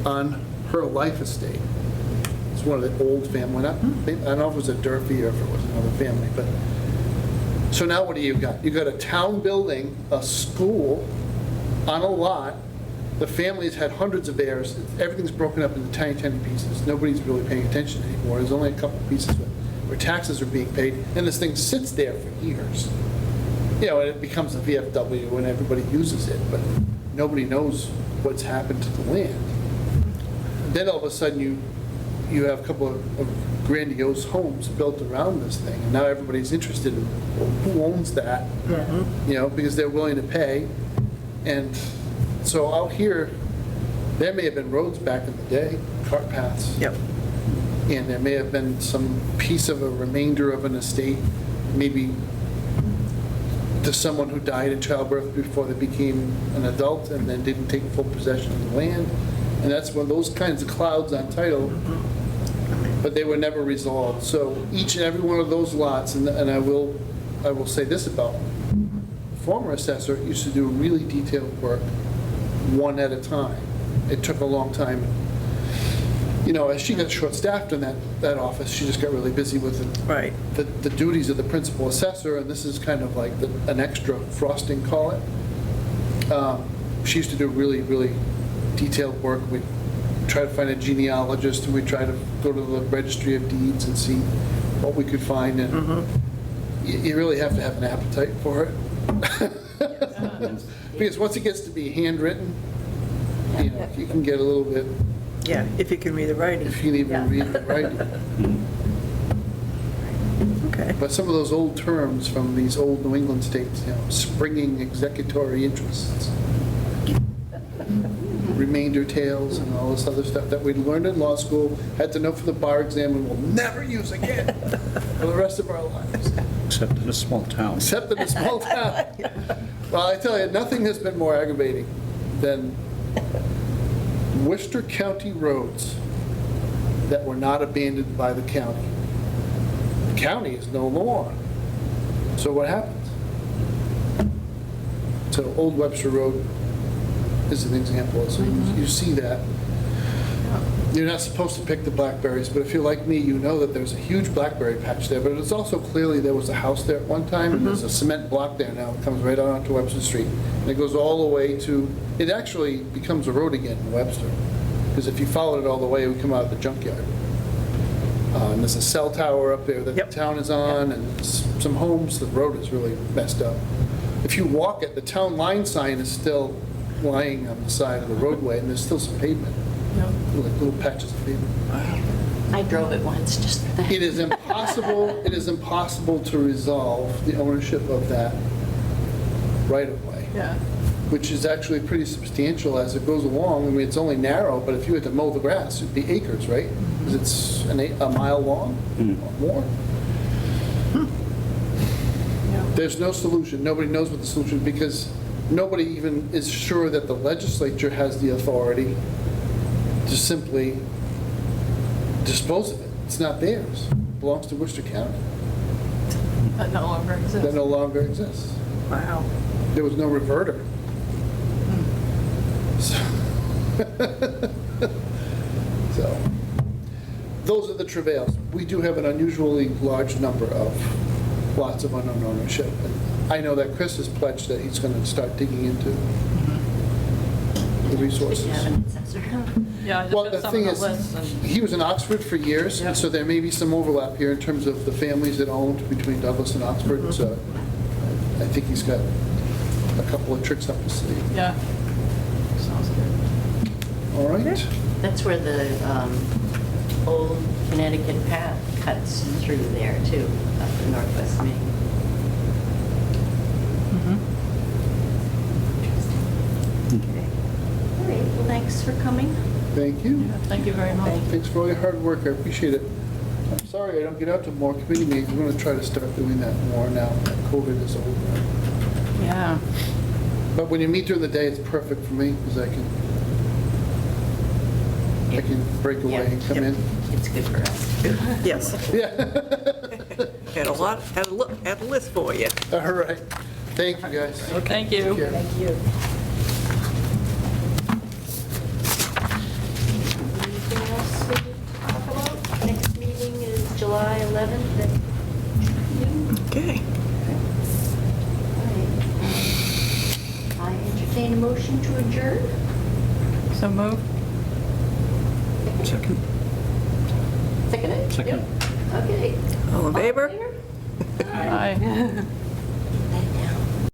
on her life estate. It's one of the old family, I don't know if it was a Durfee or if it was another family, but. So now what do you got? You got a town building, a school on a lot. The family's had hundreds of heirs. Everything's broken up into tiny, tiny pieces. Nobody's really paying attention anymore. There's only a couple pieces where taxes are being paid, and this thing sits there for years. And it becomes a VFW and everybody uses it, but nobody knows what's happened to the land. Then all of a sudden you have a couple of grandiose homes built around this thing, and now everybody's interested in, well, who owns that? Because they're willing to pay. And so out here, There may have been roads back in the day, cart paths. Yep. And there may have been some piece of a remainder of an estate, maybe to someone who died in childbirth before they became an adult and then didn't take full possession of the land. And that's when those kinds of clouds on title, but they were never resolved. So each and every one of those lots, and I will say this about the former assessor, used to do really detailed work, one at a time. It took a long time. You know, as she got short-staffed in that office, she just got really busy with Right. the duties of the principal assessor, and this is kind of like an extra frosting, call it. She used to do really, really detailed work. We try to find a genealogist, and we try to go to the registry of deeds and see what we could find, and you really have to have an appetite for it. Because once it gets to be handwritten, you know, you can get a little bit, Yeah, if you can read the writing. if you can even read the writing. Okay. But some of those old terms from these old New England states, you know, springing executory interests, remainder tails, and all this other stuff that we learned in law school, had to know for the bar exam, and will never use again for the rest of our lives, Except in a small town. except in a small town. Well, I tell you, nothing has been more aggravating than Worcester County roads that were not abandoned by the county. The county is no more. So what happens? So Old Webster Road is an example. So you see that. You're not supposed to pick the blackberries, but if you're like me, you know that there's a huge blackberry patch there. But it's also clearly there was a house there at one time, and there's a cement block there now. It comes right out onto Webster Street. And it goes all the way to, it actually becomes a road again in Webster. Because if you followed it all the way, it would come out of the junkyard. And there's a cell tower up there that the Yep. town is on, and some homes. The road is really messed up. If you walk it, the town line sign is still lying on the side of the roadway, and there's still some pavement, like little patches of pavement. I drove it once just for that. It is impossible to resolve the ownership of that right-of-way, Yeah. which is actually pretty substantial as it goes along. I mean, it's only narrow, but if you had to mow the grass, it'd be acres, right? Because it's a mile long or more. There's no solution. Nobody knows what the solution, because nobody even is sure that the legislature has the authority to simply dispose of it. It's not theirs. It belongs to Worcester County. That no longer That exists. no longer exists. Wow. There was no reverter. So, those are the travails. We do have an unusually large number of lots of unknown ownership. And I know that Chris has pledged that he's going to start digging into the resources. Did you have an assessor? Yeah, I Well, just the put some thing on is, the list. And he was in Oxford for years, Yeah. and so there may be some overlap here in terms of the families that owned between Douglas and Oxford. So I think he's got a couple of tricks up his sleeve. Yeah. Sounds good. All right? That's where the old Connecticut path cuts through there too, up in Northwest Maine. Okay. All right, well, thanks for coming. Thank you. Yeah, thank you very much. Thanks for all your hard work. I appreciate it. I'm sorry I don't get out to more committee meetings. I'm going to try to start doing that more now that COVID is over. Yeah. But when you meet during the day, it's perfect for me because I can break away and come in. It's good for us too. Yes. Yeah. Had a list for you. All right. Thank you, guys. Thank you. Take care. Thank you. Anything else to talk about? Next meeting is July 11th at noon. Okay. All right. I entertain a motion to adjourn. So move. Second. Second it? Second. Yep. Okay. All in favor? All in favor? Aye.